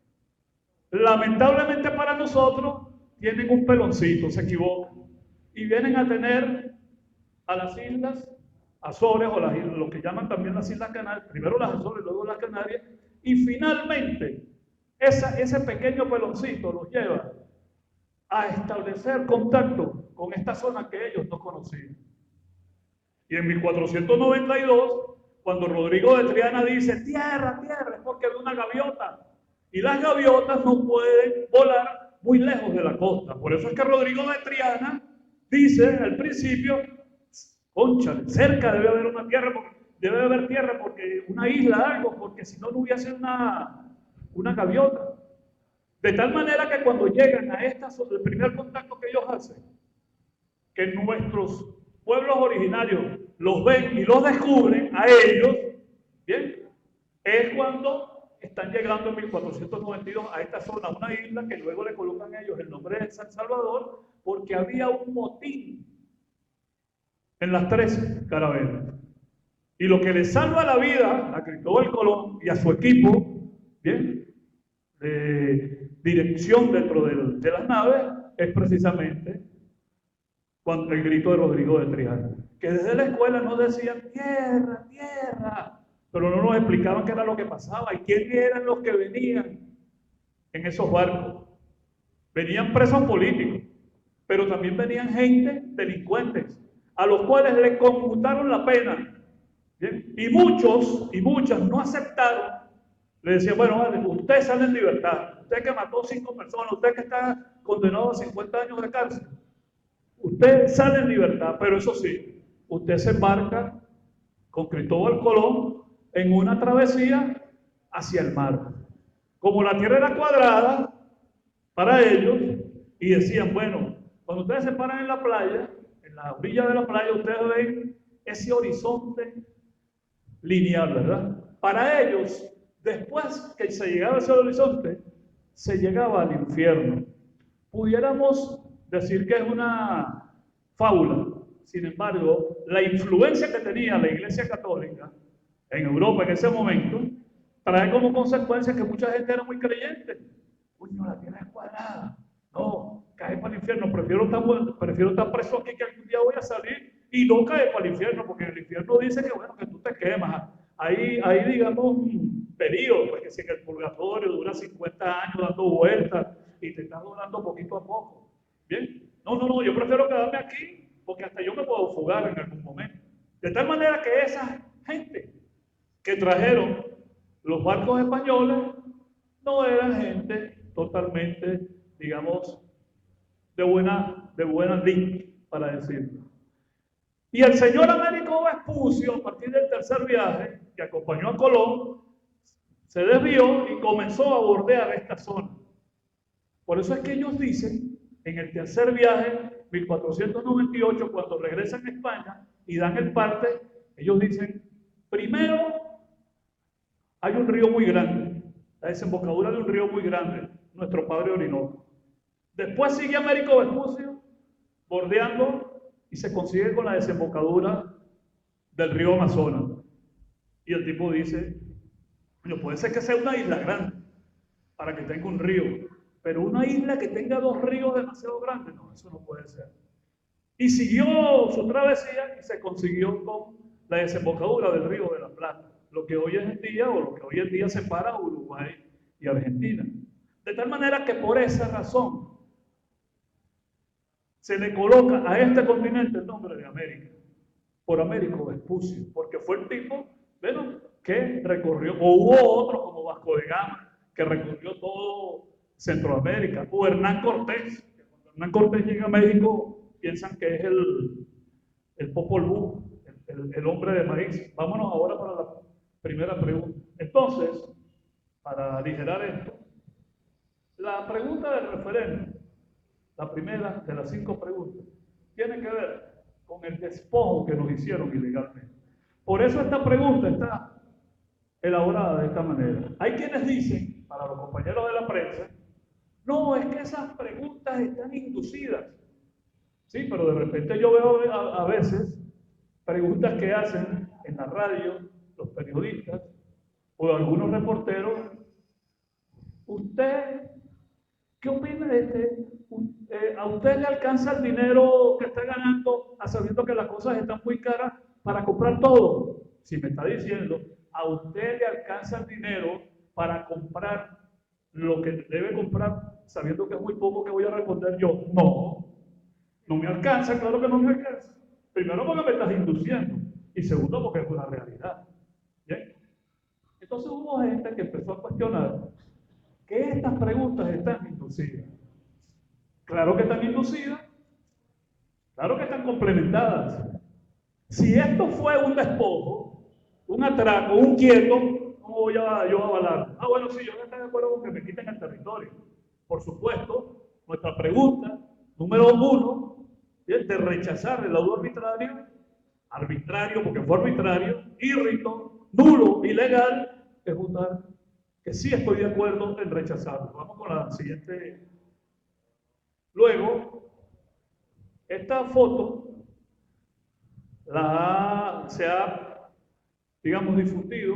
lamentablemente para nosotros, tienen un peloncito, se equivocan, y vienen a tener a las islas Azores, o lo que llaman también las Islas Canarias, primero las Azores, luego las Canarias, y finalmente ese pequeño peloncito los lleva a establecer contacto con esta zona que ellos no conocían. Y en 1492, cuando Rodrigo de Triana dice tierra, tierra, es porque ve una gaviota. Y las gaviotas no pueden volar muy lejos de la costa. Por eso es que Rodrigo de Triana dice al principio, cónchale, cerca debe haber una tierra, debe haber tierra porque una isla, algo, porque si no, no hubiese una gaviota. De tal manera que cuando llegan a el primer contacto que ellos hacen, que nuestros pueblos originarios los ven y los descubren a ellos, ¿bien? Es cuando están llegando en 1492 a esta zona, una isla que luego le colocan a ellos el nombre de San Salvador, porque había un motín en las 3 carabelas. Y lo que le salva la vida a Cristóbal Colón y a su equipo, ¿bien?, de dirección dentro de las naves, es precisamente cuando el grito de Rodrigo de Triana, que desde la escuela nos decían tierra, tierra, pero no nos explicaban qué era lo que pasaba y quiénes eran los que venían en esos barcos. Venían presos políticos, pero también venían gente, delincuentes, a los cuales le conmutaron la pena. ¿Bien? Y muchos y muchas no aceptaron. Le decían, bueno, vale, usted sale en libertad, usted que mató 5 personas, usted que está condenado a 50 años de cárcel, usted sale en libertad, pero eso sí, usted se embarca con Cristóbal Colón en una travesía hacia el mar. Como la tierra era cuadrada para ellos, y decían, bueno, cuando ustedes se paran en la playa, en la orilla de la playa, ustedes ven ese horizonte lineal, ¿verdad? Para ellos, después que se llegaba a ese horizonte, se llegaba al infierno. Pudiéramos decir que es una fábula. Sin embargo, la influencia que tenía la Iglesia Católica en Europa en ese momento trae como consecuencia que mucha gente era muy creyente. Coño, la tierra es cuadrada. No, cae para el infierno. Prefiero estar preso aquí que algún día voy a salir y no cae para el infierno, porque el infierno dice que, bueno, que tú te quemas. Hay digamos, un periodo, porque si en el purgatorio dura 50 años dando vueltas y te estás durando poquito a poco. ¿Bien? No, yo prefiero quedarme aquí porque hasta yo me puedo fugar en algún momento. De tal manera que esa gente que trajeron los barcos españoles no eran gente totalmente, digamos, de buena lid, para decirlo. Y el señor Américo Vespucio, a partir del tercer viaje, que acompañó a Colón, se desvió y comenzó a bordear esta zona. Por eso es que ellos dicen, en el tercer viaje, 1498, cuando regresan a España y dan el parte, ellos dicen, primero hay un río muy grande, la desembocadura de un río muy grande, nuestro padre Orinoco. Después sigue Américo Vespucio bordeando y se consigue con la desembocadura del río Amazonas. Y el tipo dice, no puede ser que sea una isla grande para que tenga un río, pero una isla que tenga 2 ríos demasiado grandes, no, eso no puede ser. Y siguió su travesía y se consiguió con la desembocadura del río de la Plata, lo que hoy en día, o lo que hoy en día separa Uruguay y Argentina. De tal manera que por esa razón se le coloca a este continente el nombre de América, por Américo Vespucio, porque fue el tipo, bueno, que recorrió, o hubo otro como Vasco de Gama, que recorrió todo Centroamérica, o Hernán Cortés, que cuando Hernán Cortés llega a México, piensan que es el Popol Vuh, el hombre de maíz. Vámonos ahora para la primera pregunta. Entonces, para aligerar esto, la pregunta del referéndum, la primera de las 5 preguntas, tiene que ver con el despojo que nos hicieron ilegalmente. Por eso esta pregunta está elaborada de esta manera. Hay quienes dicen, para los compañeros de la prensa, no, es que esas preguntas están inducidas. Sí, pero de repente yo veo a veces preguntas que hacen en la radio los periodistas o algunos reporteros. Usted ¿Qué opina a usted le alcanza el dinero que está ganando, sabiendo que las cosas están muy caras para comprar todo? Si me está diciendo, a usted le alcanza el dinero para comprar lo que debe comprar, sabiendo que es muy poco, ¿qué voy a responder yo? No, no me alcanza, claro que no me alcanza. Primero porque me estás induciendo y segundo porque es una realidad. ¿Bien? Entonces hubo gente que empezó a cuestionar que estas preguntas están inducidas. Claro que están inducidas, claro que están complementadas. Si esto fue un despojo, un atraco, un quieto, ¿cómo voy a yo avalar? Bueno, sí, yo no estoy de acuerdo con que me quiten el territorio. Por supuesto, nuestra pregunta número 1 es de rechazar el laudo arbitrario porque fue arbitrario, írrito, nulo, ilegal, es votar que sí estoy de acuerdo en rechazarlo. Vamos con la siguiente. Luego, esta foto se ha, digamos, difundido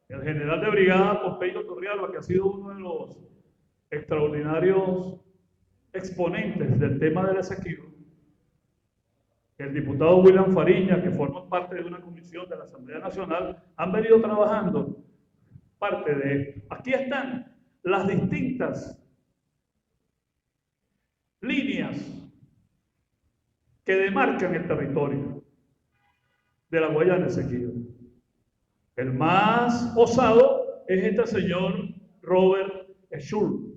el general de brigada Pompeyo Torrialba, que ha sido uno de los extraordinarios exponentes del tema del Esequibo, el diputado William Fariña, que forma parte de una comisión de la Asamblea Nacional, han venido trabajando parte de esto. Aquí están las distintas líneas que demarcan el territorio de la Guayana Esequiba. El más osado es este señor Robert Schomburg,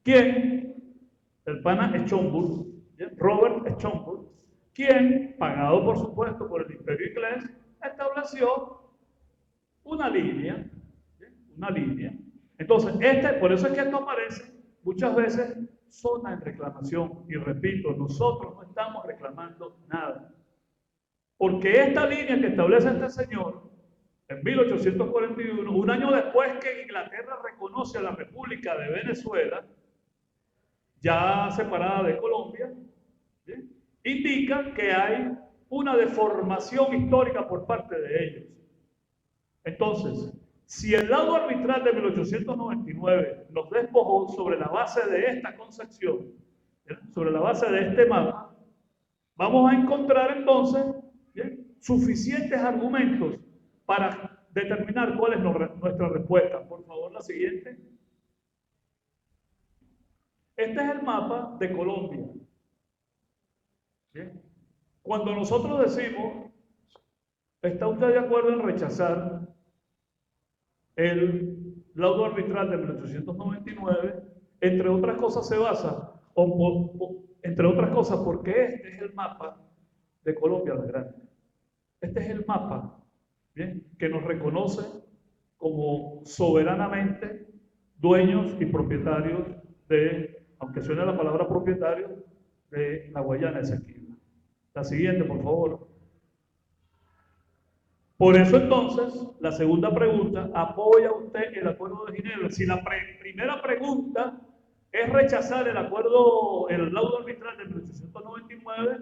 quien, el pana Schomburg, Robert Schomburg, quien, pagado por supuesto por el Imperio Inglés, estableció una línea. Entonces, por eso es que esto aparece muchas veces zona en reclamación. Y repito, nosotros no estamos reclamando nada. Porque esta línea que establece este señor, en 1841, un año después que Inglaterra reconoce a la República de Venezuela, ya separada de Colombia, ¿sí?, indica que hay una deformación histórica por parte de ellos. Entonces, si el laudo arbitral de 1899 nos despojó sobre la base de esta concepción, sobre la base de este mapa, vamos a encontrar entonces suficientes argumentos para determinar cuál es nuestra respuesta. Por favor, la siguiente. Este es el mapa de Colombia. ¿Bien? Cuando nosotros decimos, ¿está usted de acuerdo en rechazar el laudo arbitral de 1899? Entre otras cosas se basa, entre otras cosas, porque este es el mapa de Colombia la Grande. Este es el mapa, ¿bien?, que nos reconoce como soberanamente dueños y propietarios de, aunque suene la palabra propietario, de la Guayana Esequiba. La siguiente, por favor. Por eso entonces, la segunda pregunta, ¿apoya usted el Acuerdo de Ginebra? Si la primera pregunta es rechazar el laudo arbitral de 1899,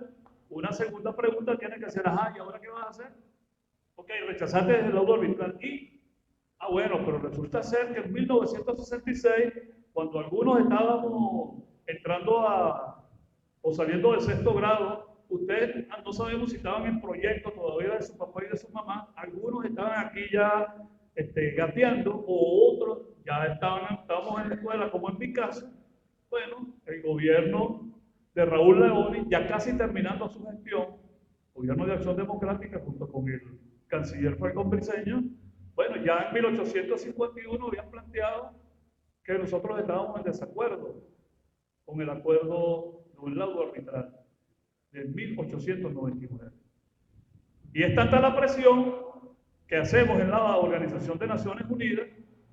una segunda pregunta tiene que ser, ¿y ahora qué vas a hacer? Ok, rechazaste el laudo arbitral y, bueno, pero resulta ser que en 1966, cuando algunos estábamos entrando o saliendo del 6º grado, ustedes no sabemos si estaban en proyectos todavía de su papá y de su mamá, algunos estaban aquí ya gateando, o otros ya estábamos en la escuela, como en mi caso. Bueno, el gobierno de Raúl Leoni, ya casi terminando su gestión, gobierno de Acción Democrática, junto con el canciller Falcón Briceño, bueno, ya en 1851 habían planteado que nosotros estábamos en desacuerdo con el acuerdo de un laudo arbitral de 1899. Y es tanta la presión que hacemos en la Organización de Naciones Unidas,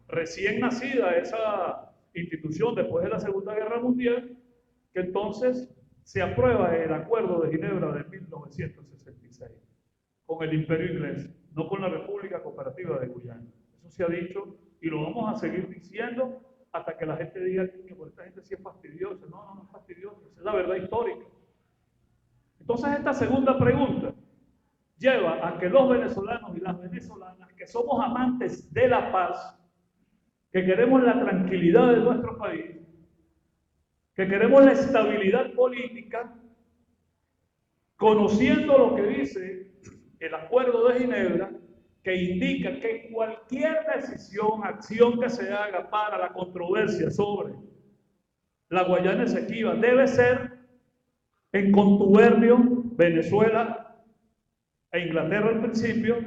recién nacida esa institución después de la Segunda Guerra Mundial, que entonces se aprueba el Acuerdo de Ginebra de 1966 con el Imperio Inglés, no con la República Cooperativa de Guyana. Eso se ha dicho y lo vamos a seguir diciendo hasta que la gente diga que por esta gente sí es fastidiosa. No es fastidiosa, esa es la verdad histórica. Entonces esta segunda pregunta lleva a que los venezolanos y las venezolanas, que somos amantes de la paz, que queremos la tranquilidad de nuestro país, que queremos la estabilidad política, conociendo lo que dice el Acuerdo de Ginebra, que indica que cualquier decisión, acción que se haga para la controversia sobre la Guayana Esequiba debe ser en contubernio Venezuela e Inglaterra al principio,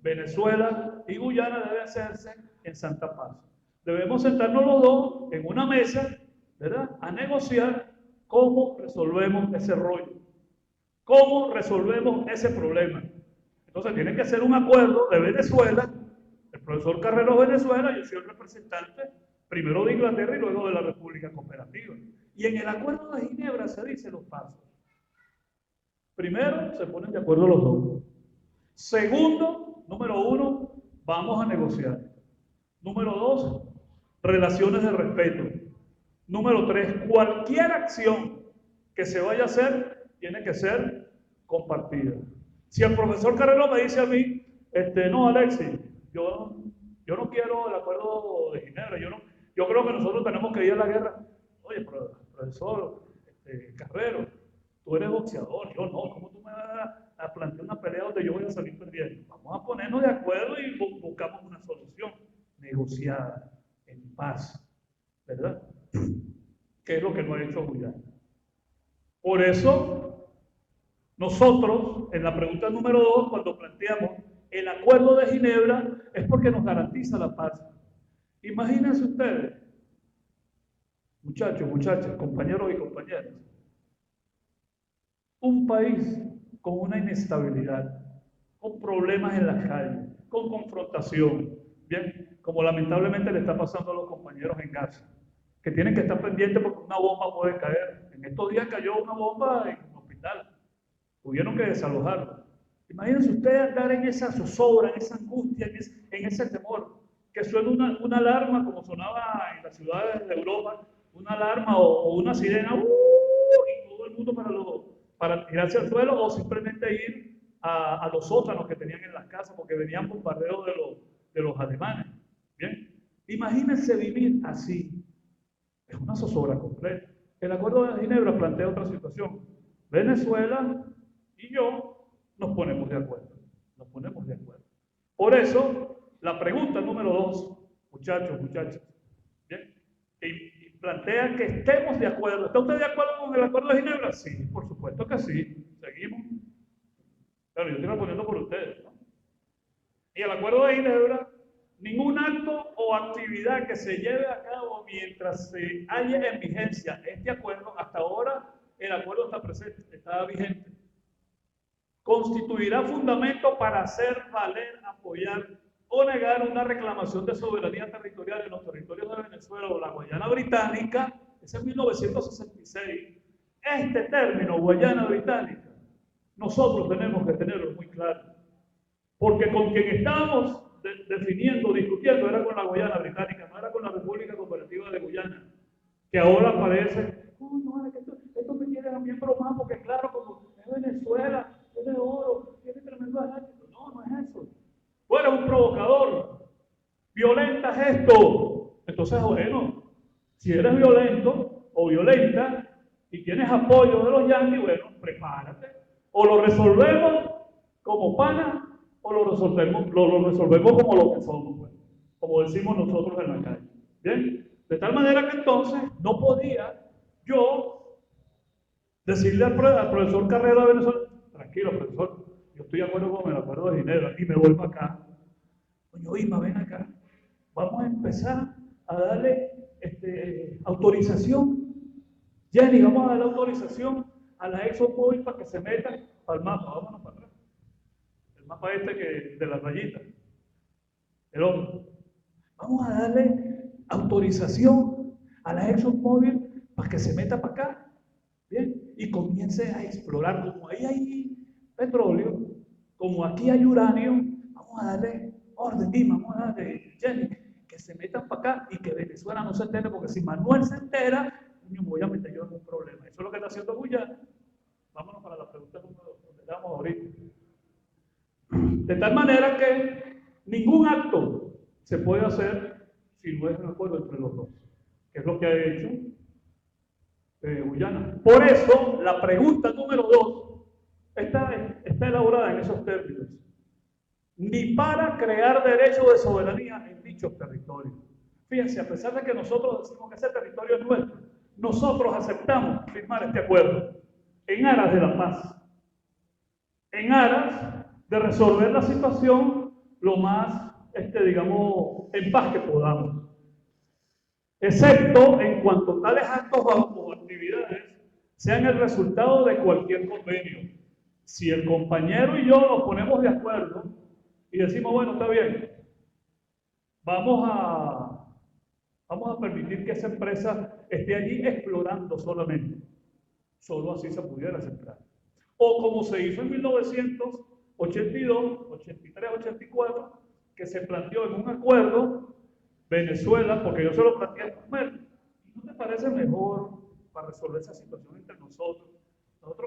Venezuela y Guyana debe hacerse en Santa Paz. Debemos sentarnos los dos en una mesa, ¿verdad?, a negociar cómo resolvemos ese rollo, cómo resolvemos ese problema. Entonces tiene que ser un acuerdo de Venezuela, el profesor Carrero Venezuela, yo soy el representante primero de Inglaterra y luego de la República Cooperativa. Y en el Acuerdo de Ginebra se dicen los pasos. Primero, se ponen de acuerdo los dos. Segundo, número uno, vamos a negociar. Número dos, relaciones de respeto. Número tres, cualquier acción que se vaya a hacer tiene que ser compartida. Si el profesor Carrero me dice a mí, no, Alexis, yo no quiero el Acuerdo de Ginebra, yo creo que nosotros tenemos que ir a la guerra. Oye, profesor Carrero, tú eres boxeador, yo no, ¿cómo tú me vas a plantear una pelea donde yo voy a salir perdiendo? Vamos a ponernos de acuerdo y buscamos una solución negociada, en paz, ¿verdad? Que es lo que no ha hecho Guyana. Por eso, nosotros, en la pregunta número 2, cuando planteamos el Acuerdo de Ginebra, es porque nos garantiza la paz. Imagínense ustedes, muchachos, muchachas, compañeros y compañeras, un país con una inestabilidad, con problemas en las calles, con confrontación, bien, como lamentablemente le está pasando a los compañeros en Gaza, que tienen que estar pendientes porque una bomba puede caer. En estos días cayó una bomba en un hospital, tuvieron que desalojarlo. Imagínense ustedes andar en esa zozobra, en esa angustia, en ese temor, que suena una alarma como sonaba en las ciudades de Europa, una alarma o una sirena, y todo el mundo para tirarse al suelo o simplemente ir a los sótanos que tenían en las casas porque venían bombardeos de los alemanes. Bien, imagínense vivir así. Es una zozobra completa. El Acuerdo de Ginebra plantea otra situación. Venezuela y yo nos ponemos de acuerdo. Nos ponemos de acuerdo. Por eso, la pregunta número 2, muchachos, muchachas, ¿bien?, y plantea que estemos de acuerdo. ¿Está usted de acuerdo con el Acuerdo de Ginebra? Sí, por supuesto que sí. Seguimos. Claro, yo estoy respondiendo por ustedes, ¿no? Y el Acuerdo de Ginebra, ningún acto o actividad que se lleve a cabo mientras se haya en vigencia este acuerdo, hasta ahora el acuerdo está presente, está vigente, constituirá fundamento para hacer valer, apoyar o negar una reclamación de soberanía territorial en los territorios de Venezuela o la Guayana Británica. Ese es 1966. Este término, Guayana Británica, nosotros tenemos que tenerlo muy claro, porque con quien estábamos definiendo, discutiendo, era con la Guayana Británica, no era con la República Cooperativa de Guyana, que ahora parece, no, es que esto me quiere también bromar, porque claro, como es Venezuela, es de oro, tiene tremendo ejército. No, no es eso. Tú eres un provocador, violentas esto. Entonces, bueno, si eres violento o violenta y tienes apoyo de los yanquis, bueno, prepárate. O lo resolvemos como pana, o lo resolvemos como lo que somos, pues, como decimos nosotros en la calle. ¿Bien? De tal manera que entonces no podía yo decirle al profesor Carrero de Venezuela, tranquilo, profesor, yo estoy de acuerdo con el Acuerdo de Ginebra y me vuelvo acá. Coño, Isma, ven acá. Vamos a empezar a darle autorización. Jenny, vamos a darle autorización a la ExxonMobil para que se metan al mapa. Vámonos para atrás. El mapa de las rayitas. El otro. Vamos a darle autorización a la ExxonMobil para que se meta para acá. Bien, y comience a explorar. Como ahí hay petróleo, como aquí hay uranio, vamos a darle orden, vamos a darle, Jenny, que se metan para acá y que Venezuela no se entere, porque si Manuel se entera, me voy a meter yo en un problema. Eso es lo que está haciendo Guyana. Vámonos para la pregunta donde estamos ahorita. De tal manera que ningún acto se puede hacer si no es un acuerdo entre los dos, que es lo que ha hecho Guyana. Por eso, la pregunta número 2 está elaborada en esos términos. Ni para crear derecho de soberanía en dichos territorios. Fíjense, a pesar de que nosotros decimos que ese territorio es nuestro, nosotros aceptamos firmar este acuerdo en aras de la paz, en aras de resolver la situación lo más, digamos, en paz que podamos. Excepto en cuanto tales actos o actividades sean el resultado de cualquier convenio. Si el compañero y yo nos ponemos de acuerdo y decimos, bueno, está bien, vamos a permitir que esa empresa esté allí explorando solamente. Solo así se pudiera aceptar. O como se hizo en 1982, 83, 84, que se planteó en un acuerdo Venezuela, porque yo se lo planteé a comer. ¿No te parece mejor para resolver esa situación entre nosotros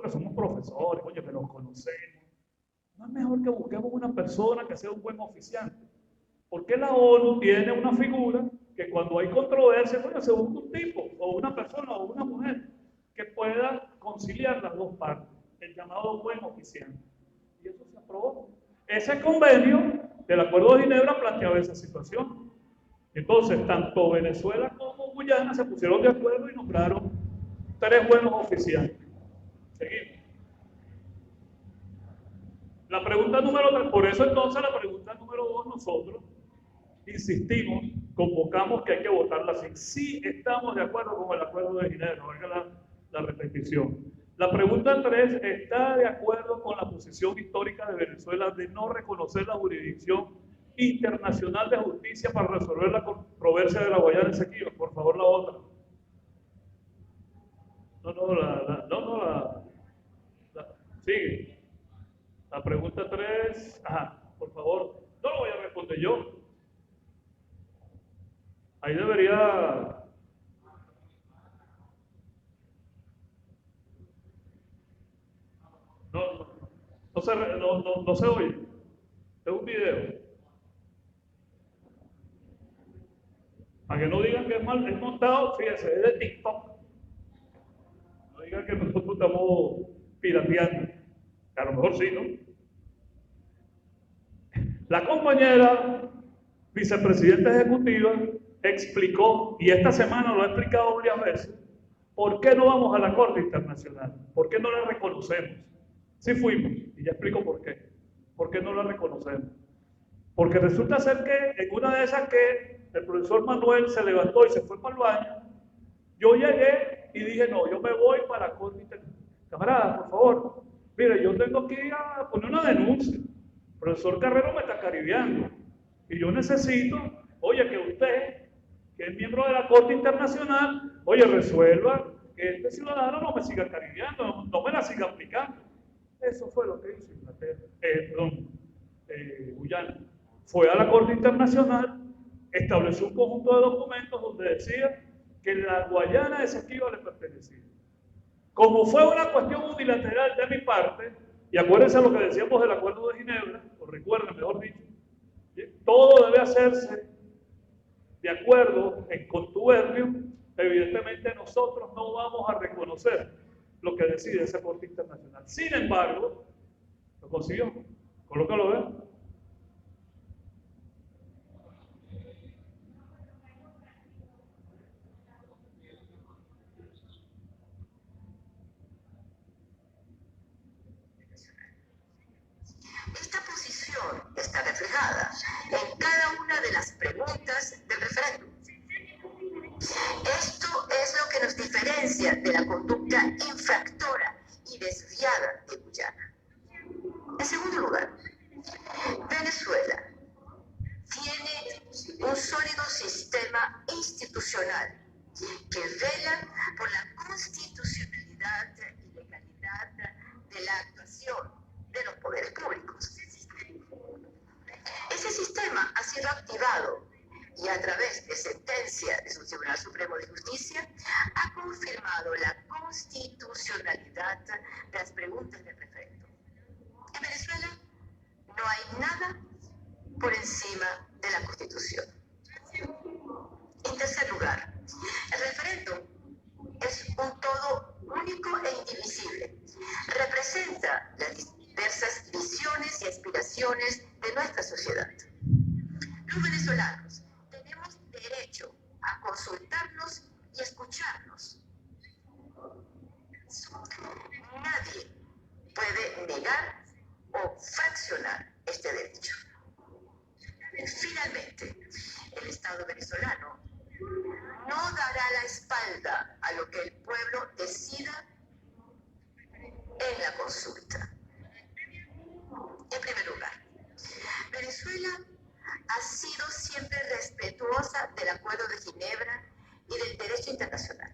que somos profesores, oye, que nos conocemos? ¿No es mejor que busquemos una persona que sea un buen oficiante? Porque la ONU tiene una figura que cuando hay controversia, bueno, se busca un tipo, o una persona, o una mujer, que pueda conciliar las dos partes, el llamado buen oficiante. Y eso se aprobó. Ese convenio del Acuerdo de Ginebra planteaba esa situación. Entonces, tanto Venezuela como Guyana se pusieron de acuerdo y nombraron 3 buenos oficiantes. Seguimos. La pregunta número 3, por eso entonces la pregunta número 2, nosotros insistimos, convocamos que hay que votarla así. Sí estamos de acuerdo con el Acuerdo de Ginebra, valga la repetición. La pregunta 3, ¿está de acuerdo con la posición histórica de Venezuela de no reconocer la jurisdicción internacional de justicia para resolver la controversia de la Guayana Esequiba? Por favor, la otra. Sigue. La pregunta 3, por favor, no lo voy a responder yo. Ahí debería... No se oye. Es un video. Para que no digan que es mal, es montado, fíjense, es de TikTok. No digan que nosotros estamos pirateando. Que a lo mejor sí, ¿no? La compañera vicepresidenta ejecutiva explicó, y esta semana lo ha explicado varias veces, ¿por qué no vamos a la Corte Internacional? ¿Por qué no la reconocemos? Sí fuimos, y ya explico por qué. ¿Por qué no la reconocemos? Porque resulta ser que en una de esas que el profesor Manuel se levantó y se fue para el baño, yo llegué y dije, no, yo me voy para la Corte Internacional. Camarada, por favor, mire, yo tengo que ir a poner una denuncia. El profesor Carrero me está caribeando. Y yo necesito, oye, que usted, que es miembro de la Corte Internacional, oye, resuelva que este ciudadano no me siga caribeando, no me la siga aplicando. Eso fue lo que hizo Inglaterra, Guyana. Fue a la Corte Internacional, estableció un conjunto de documentos donde decía que la Guayana Esequiba le pertenecía. Como fue una cuestión unilateral de mi parte, y acuérdense lo que decíamos del Acuerdo de Ginebra, o recuerden, mejor dicho, todo debe hacerse de acuerdo en contubernio. Evidentemente nosotros no vamos a reconocer lo que decide esa Corte Internacional. Sin embargo, lo consiguió. Colócalo, ¿ves? Esta posición está reflejada en cada una de las preguntas del referéndum. Esto es lo que nos diferencia de la conducta infractora y desviada de Guyana. En segundo lugar, Venezuela tiene un sólido sistema institucional que vela por la constitucionalidad y legalidad de la actuación de los poderes públicos. Ese sistema ha sido activado y a través de sentencia de su Tribunal Supremo de Justicia ha confirmado la constitucionalidad de las preguntas del referéndum. En Venezuela no hay nada por encima de la Constitución. de nuestra sociedad. Los venezolanos tenemos derecho a consultarnos y escucharnos. Nadie puede negar o fraccionar este derecho. Finalmente, el Estado venezolano no dará la espalda a lo que el pueblo decida en la consulta. En primer lugar, Venezuela ha sido siempre respetuosa del Acuerdo de Ginebra y del derecho internacional.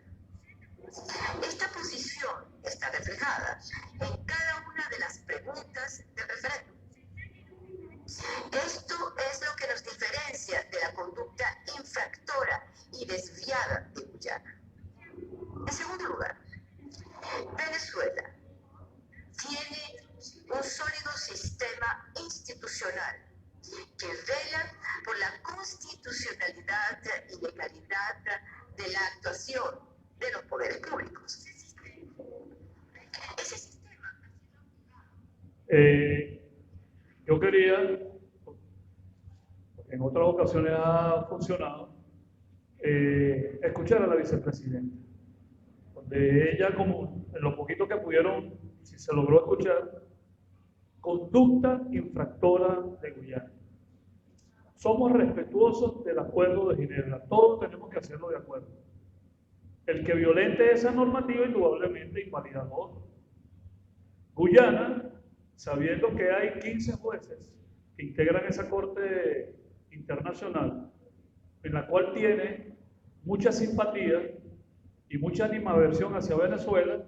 Esta posición está reflejada en cada una de las preguntas del referéndum. Esto es lo que nos diferencia de la conducta infractora y desviada de Guyana. En segundo lugar, Venezuela tiene un sólido sistema institucional que vela por la constitucionalidad y legalidad de la actuación de los poderes públicos. Ese sistema yo quería, en otras ocasiones ha funcionado, escuchar a la vicepresidenta, donde ella, como en lo poquito que pudieron, si se logró escuchar, conducta infractora de Guyana. Somos respetuosos del Acuerdo de Ginebra, todos tenemos que hacerlo de acuerdo. El que violente esa normativa indudablemente invalida lo otro. Guyana, sabiendo que hay 15 jueces que integran esa Corte Internacional, en la cual tiene mucha simpatía y mucha animadversión hacia Venezuela,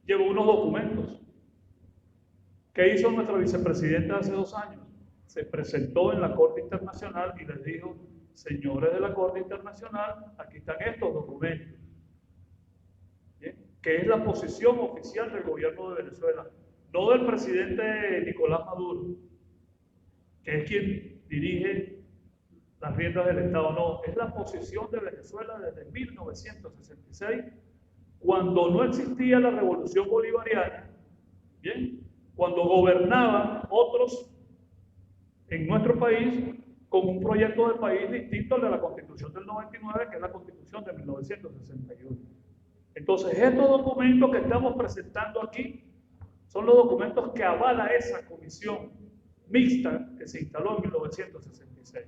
llevó unos documentos. ¿Qué hizo nuestra vicepresidenta hace 2 años? Se presentó en la Corte Internacional y les dijo: señores de la Corte Internacional, aquí están estos documentos. ¿Bien? Que es la posición oficial del gobierno de Venezuela, no del presidente Nicolás Maduro, que es quien dirige las riendas del Estado, no, es la posición de Venezuela desde 1966, cuando no existía la revolución bolivariana, ¿bien? Cuando gobernaban otros en nuestro país con un proyecto de país distinto al de la Constitución del 99, que es la Constitución de 1961. Entonces, estos documentos que estamos presentando aquí son los documentos que avala esa comisión mixta que se instaló en 1966.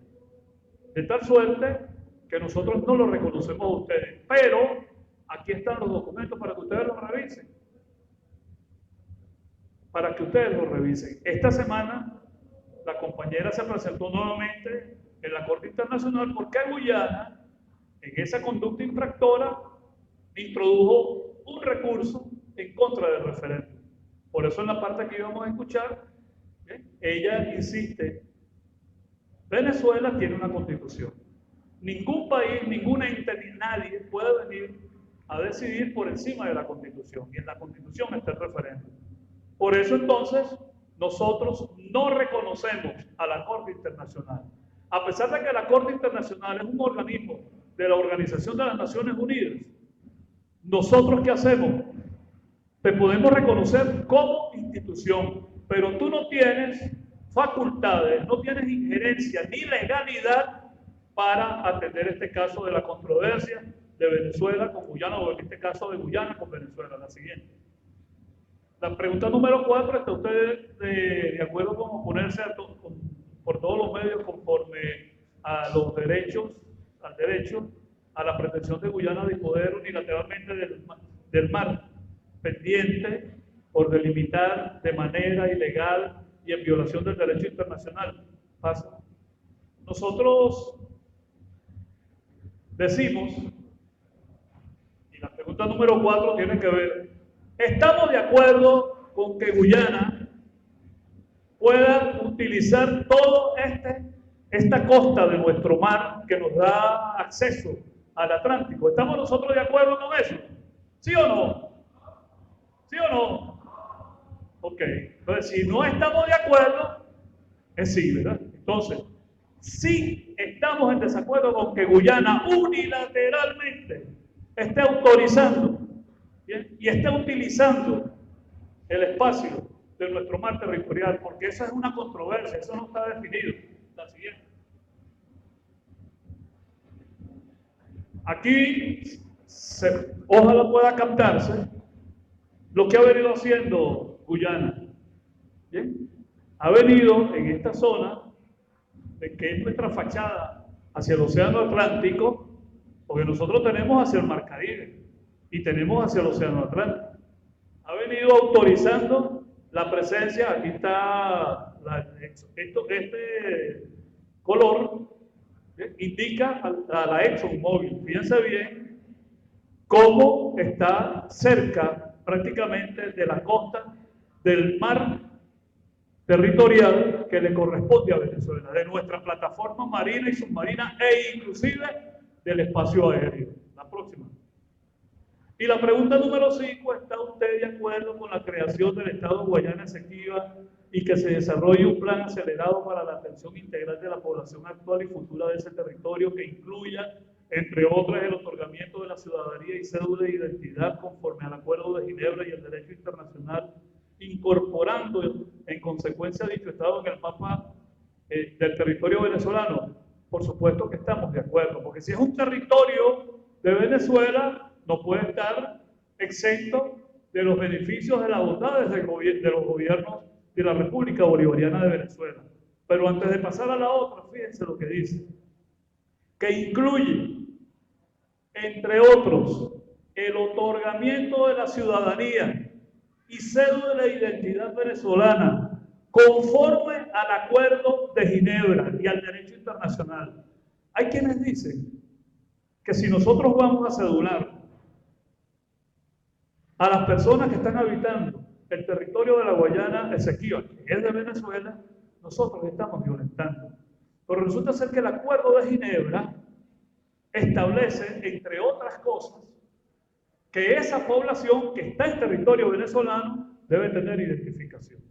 De tal suerte que nosotros no lo reconocemos a ustedes, pero aquí están los documentos para que ustedes los revisen. Para que ustedes los revisen. Esta semana la compañera se presentó nuevamente en la Corte Internacional porque Guyana, en esa conducta infractora, introdujo un recurso en contra del referéndum. Por eso en la parte que íbamos a escuchar, ella insiste: Venezuela tiene una constitución. Ningún país, ningún ente, ni nadie puede venir a decidir por encima de la constitución. Y en la constitución está el referéndum. Por eso entonces nosotros no reconocemos a la Corte Internacional. A pesar de que la Corte Internacional es un organismo de la Organización de las Naciones Unidas, ¿nosotros qué hacemos? Te podemos reconocer como institución, pero tú no tienes facultades, no tienes injerencia ni legalidad para atender este caso de la controversia de Venezuela con Guyana, o en este caso de Guyana con Venezuela. La siguiente. La pregunta número 4, ¿está usted de acuerdo con oponerse por todos los medios conforme a los derechos, al derecho a la pretensión de Guyana de disponer unilateralmente del mar pendiente por delimitar de manera ilegal y en violación del derecho internacional? Pasa. Nosotros decimos, y la pregunta número 4 tiene que ver: ¿estamos de acuerdo con que Guyana pueda utilizar toda esta costa de nuestro mar que nos da acceso al Atlántico? ¿Estamos nosotros de acuerdo con eso? ¿Sí o no? ¿Sí o no? Ok. Entonces, si no estamos de acuerdo, es sí, ¿verdad? Entonces, sí estamos en desacuerdo con que Guyana unilateralmente esté autorizando, ¿bien?, y esté utilizando el espacio de nuestro mar territorial, porque esa es una controversia, eso no está definido. La siguiente. Aquí ojalá pueda captarse lo que ha venido haciendo Guyana. ¿Bien? Ha venido en esta zona, de que es nuestra fachada hacia el Océano Atlántico, porque nosotros tenemos hacia el Mar Caribe y tenemos hacia el Océano Atlántico. Ha venido autorizando la presencia, aquí está este color, indica a la ExxonMobil. Fíjense bien cómo está cerca prácticamente de la costa del mar territorial que le corresponde a Venezuela, de nuestra plataforma marina y submarina e inclusive del espacio aéreo. La próxima. Y la pregunta número 5, ¿está usted de acuerdo con la creación del Estado de Guayana Esequiba y que se desarrolle un plan acelerado para la atención integral de la población actual y futura de ese territorio que incluya, entre otras, el otorgamiento de la ciudadanía y cédula de identidad conforme al Acuerdo de Ginebra y el derecho internacional, incorporando en consecuencia dicho Estado en el mapa del territorio venezolano? Por supuesto que estamos de acuerdo, porque si es un territorio de Venezuela, no puede estar exento de los beneficios de las bondades de los gobiernos de la República Bolivariana de Venezuela. Pero antes de pasar a la otra, fíjense lo que dice, que incluye, entre otros, el otorgamiento de la ciudadanía y cédula de identidad venezolana conforme al Acuerdo de Ginebra y al derecho internacional. Hay quienes dicen que si nosotros vamos a cedular a las personas que están habitando el territorio de la Guayana Esequiba, que es de Venezuela, nosotros estamos violentando. Pero resulta ser que el Acuerdo de Ginebra establece, entre otras cosas, que esa población que está en territorio venezolano debe tener identificación.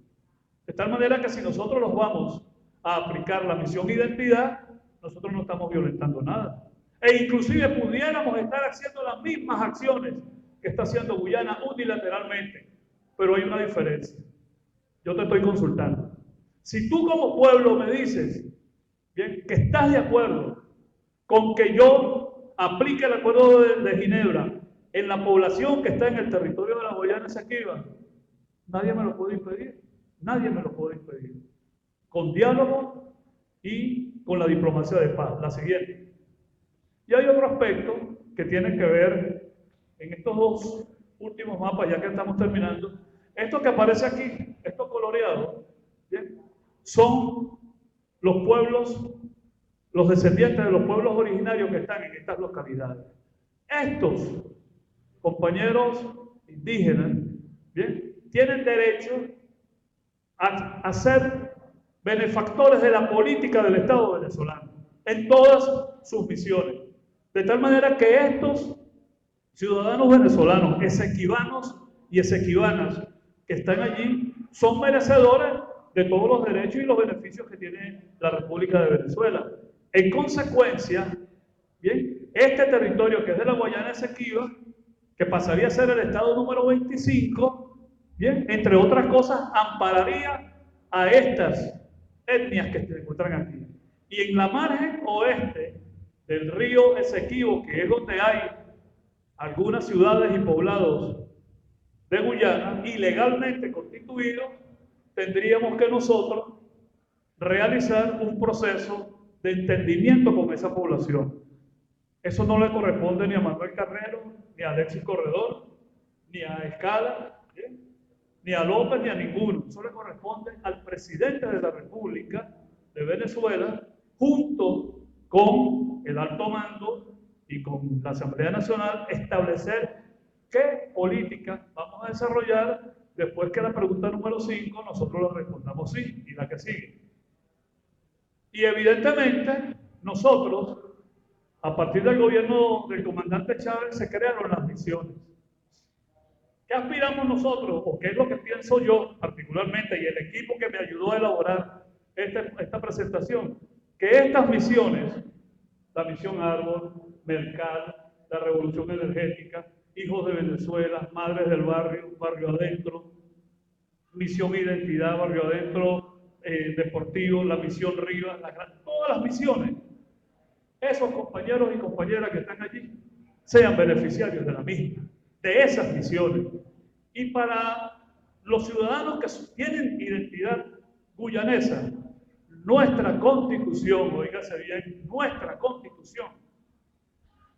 De tal manera que si nosotros nos vamos a aplicar la misión identidad, nosotros no estamos violentando nada. E inclusive pudiéramos estar haciendo las mismas acciones que está haciendo Guyana unilateralmente. Pero hay una diferencia. Yo te estoy consultando. Si tú como pueblo me dices, bien, que estás de acuerdo con que yo aplique el Acuerdo de Ginebra en la población que está en el territorio de la Guayana Esequiba, nadie me lo puede impedir. Nadie me lo puede impedir. Con diálogo y con la diplomacia de paz. La siguiente. Y hay otro aspecto que tiene que ver en estos dos últimos mapas, ya que estamos terminando. Esto que aparece aquí, esto coloreado, ¿bien?, son los pueblos, los descendientes de los pueblos originarios que están en estas localidades. Estos compañeros indígenas, ¿bien?, tienen derecho a ser benefactores de la política del Estado venezolano en todas sus misiones. De tal manera que estos ciudadanos venezolanos, esequibanos y esequibanas que están allí, son merecedores de todos los derechos y los beneficios que tiene la República de Venezuela. En consecuencia, bien, este territorio que es de la Guayana Esequiba, que pasaría a ser el Estado número 25, bien, entre otras cosas, ampararía a estas etnias que se encuentran aquí. Y en la margen oeste del río Esequibo, que es donde hay algunas ciudades y poblados de Guyana ilegalmente constituidos, tendríamos que nosotros realizar un proceso de entendimiento con esa población. Eso no le corresponde ni a Manuel Carrero, ni a Alexis Corredor, ni a Escala, ¿bien?, ni a López, ni a ninguno. Eso le corresponde al presidente de la República de Venezuela, junto con el alto mando y con la Asamblea Nacional, establecer qué política vamos a desarrollar después que la pregunta número 5 nosotros la respondamos sí, y la que sigue. Y evidentemente nosotros, a partir del gobierno del comandante Chávez, se crearon las misiones. ¿Qué aspiramos nosotros? ¿O qué es lo que pienso yo particularmente y el equipo que me ayudó a elaborar esta presentación? Que estas misiones, la misión Árbol, Mercal, la Revolución Energética, Hijos de Venezuela, Madres del Barrio, Barrio Adentro, Misión Identidad, Barrio Adentro, Deportivo, la Misión Rivas, todas las misiones. Esos compañeros y compañeras que están allí sean beneficiarios de la misma, de esas misiones. Y para los ciudadanos que tienen identidad guyanesa, nuestra Constitución, oígase bien, nuestra Constitución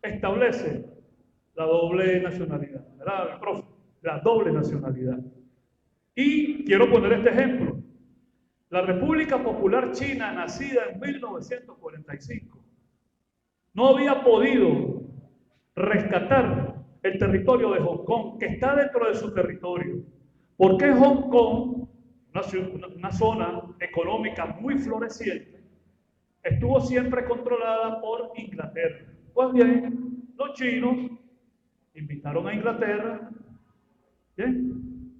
establece la doble nacionalidad, ¿verdad, profe? La doble nacionalidad. Y quiero poner este ejemplo. La República Popular China, nacida en 1945, no había podido rescatar el territorio de Hong Kong, que está dentro de su territorio. Porque Hong Kong, una zona económica muy floreciente, estuvo siempre controlada por Inglaterra. Pues bien, los chinos invitaron a Inglaterra, ¿bien?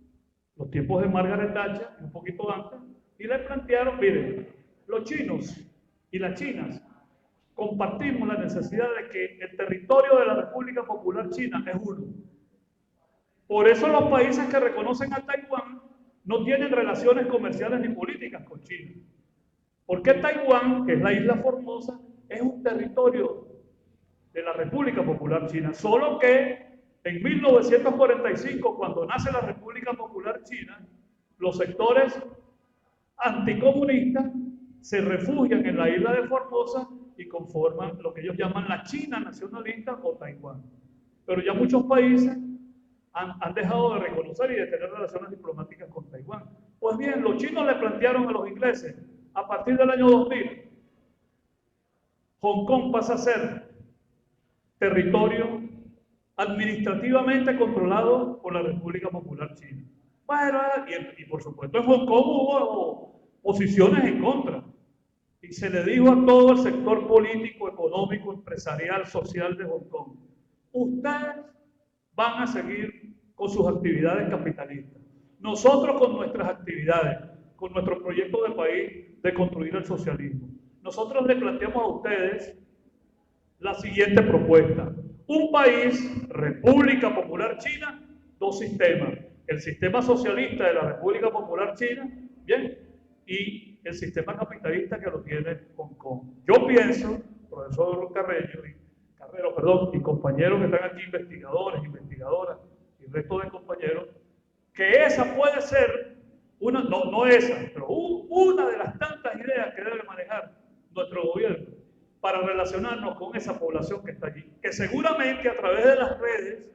Los tiempos de Margaret Thatcher, un poquito antes, y le plantearon, miren, los chinos y las chinas compartimos la necesidad de que el territorio de la República Popular China es uno. Por eso los países que reconocen a Taiwán no tienen relaciones comerciales ni políticas con China. Porque Taiwán, que es la isla Formosa, es un territorio de la República Popular China. Solo que en 1945, cuando nace la República Popular China, los sectores anticomunistas se refugian en la isla de Formosa y conforman lo que ellos llaman la China nacionalista o Taiwán. Pero ya muchos países han dejado de reconocer y de tener relaciones diplomáticas con Taiwán. Pues bien, los chinos le plantearon a los ingleses, a partir del año 2000, Hong Kong pasa a ser territorio administrativamente controlado por la República Popular China. Bueno, y por supuesto en Hong Kong hubo posiciones en contra. Y se le dijo a todo el sector político, económico, empresarial, social de Hong Kong: ustedes van a seguir con sus actividades capitalistas. Nosotros con nuestras actividades, con nuestro proyecto de país de construir el socialismo. Nosotros le planteamos a ustedes la siguiente propuesta: un país, República Popular China, dos sistemas. El sistema socialista de la República Popular China, bien, y el sistema capitalista que lo tiene Hong Kong. Yo pienso, profesor Carrero, y compañeros que están aquí, investigadores, investigadoras, y el resto de compañeros, que esa puede ser, no esa, pero una de las tantas ideas que debe manejar nuestro gobierno para relacionarnos con esa población que está allí, que seguramente a través de las redes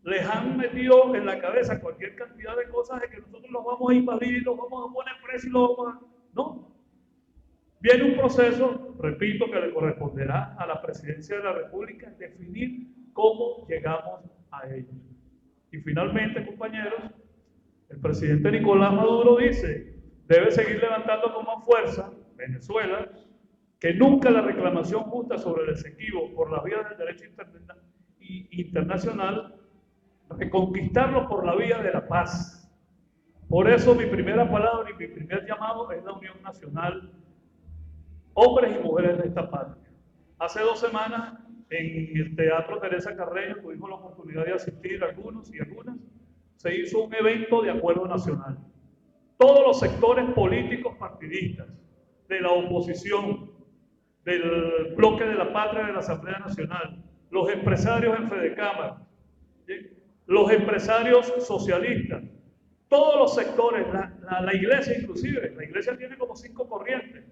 les han metido en la cabeza cualquier cantidad de cosas de que nosotros los vamos a invadir, los vamos a poner presos y los vamos a... No. Viene un proceso, repito, que le corresponderá a la Presidencia de la República definir cómo llegamos a ellos. Y finalmente, compañeros, el presidente Nicolás Maduro dice: debe seguir levantando con más fuerza Venezuela, que nunca la reclamación justa sobre el Esequibo por las vías del derecho internacional, reconquistarlo por la vía de la paz. Por eso mi primera palabra y mi primer llamado es la unión nacional, hombres y mujeres de esta patria. Hace 2 semanas en el Teatro Teresa Carreño tuvimos la oportunidad de asistir algunos y algunas. Se hizo un evento de acuerdo nacional. Todos los sectores políticos partidistas, de la oposición, del bloque de la patria de la Asamblea Nacional, los empresarios en Fedecámara, los empresarios socialistas, todos los sectores, la iglesia inclusive, la iglesia tiene como 5 corrientes,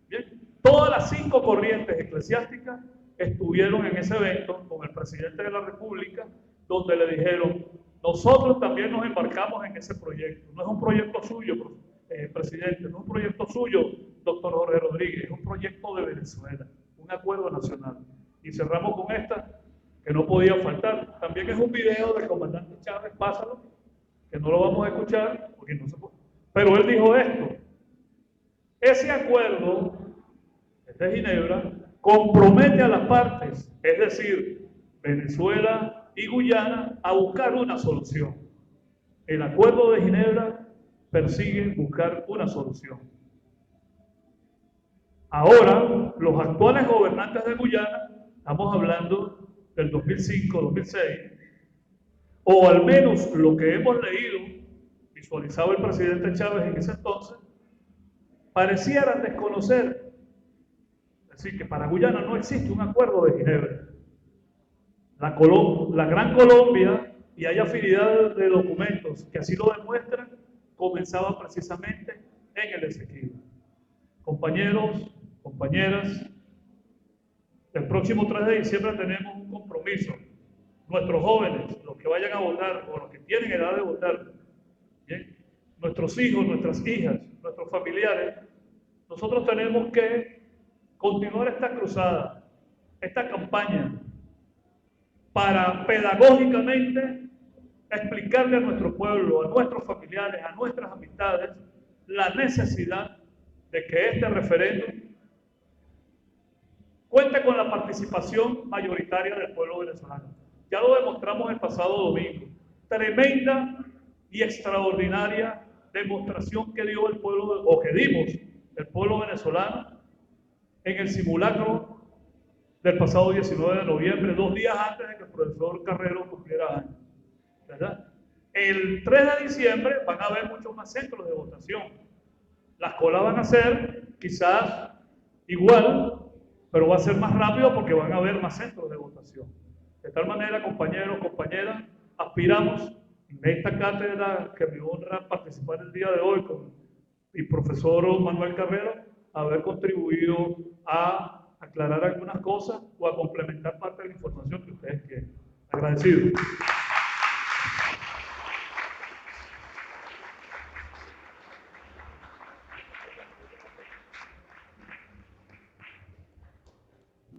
¿bien? Todas las 5 corrientes eclesiásticas estuvieron en ese evento con el presidente de la República, donde le dijeron: nosotros también nos embarcamos en ese proyecto. No es un proyecto suyo, presidente, no es un proyecto suyo, doctor Jorge Rodríguez, es un proyecto de Venezuela, un acuerdo nacional. Y cerramos con esta, que no podía faltar. También es un video del comandante Chávez, pásalo, que no lo vamos a escuchar, porque no se puede. Pero él dijo esto: ese acuerdo de Ginebra compromete a las partes, es decir, Venezuela y Guyana, a buscar una solución. El acuerdo de Ginebra persigue buscar una solución. Ahora, los actuales gobernantes de Guyana, estamos hablando del 2005-2006, o al menos lo que hemos leído visualizaba el presidente Chávez en ese entonces, parecieran desconocer, es decir, que para Guyana no existe un acuerdo de Ginebra. La Gran Colombia, y hay afinidad de documentos que así lo demuestran, comenzaba precisamente en el Esequibo. Compañeros, compañeras, el próximo 3 de diciembre tenemos un compromiso. Nuestros jóvenes, los que vayan a votar o los que tienen edad de votar, ¿bien? Nuestros hijos, nuestras hijas, nuestros familiares, nosotros tenemos que continuar esta cruzada, esta campaña, para pedagógicamente explicarle a nuestro pueblo, a nuestros familiares, a nuestras amistades, la necesidad de que este referéndum cuente con la participación mayoritaria del pueblo venezolano. Ya lo demostramos el pasado domingo. Tremenda y extraordinaria demostración que dio el pueblo, o que dimos el pueblo venezolano en el simulacro del pasado 19 de noviembre, 2 días antes de que el profesor Carrero cumpliera años, ¿verdad? El 3 de diciembre van a haber muchos más centros de votación. Las colas van a ser quizás igual, pero va a ser más rápido porque van a haber más centros de votación. De tal manera, compañeros, compañeras, aspiramos en esta cátedra que me honra participar el día de hoy con mi profesor Manuel Carrero, a haber contribuido a aclarar algunas cosas o a complementar parte de la información que ustedes quieren. Agradecido.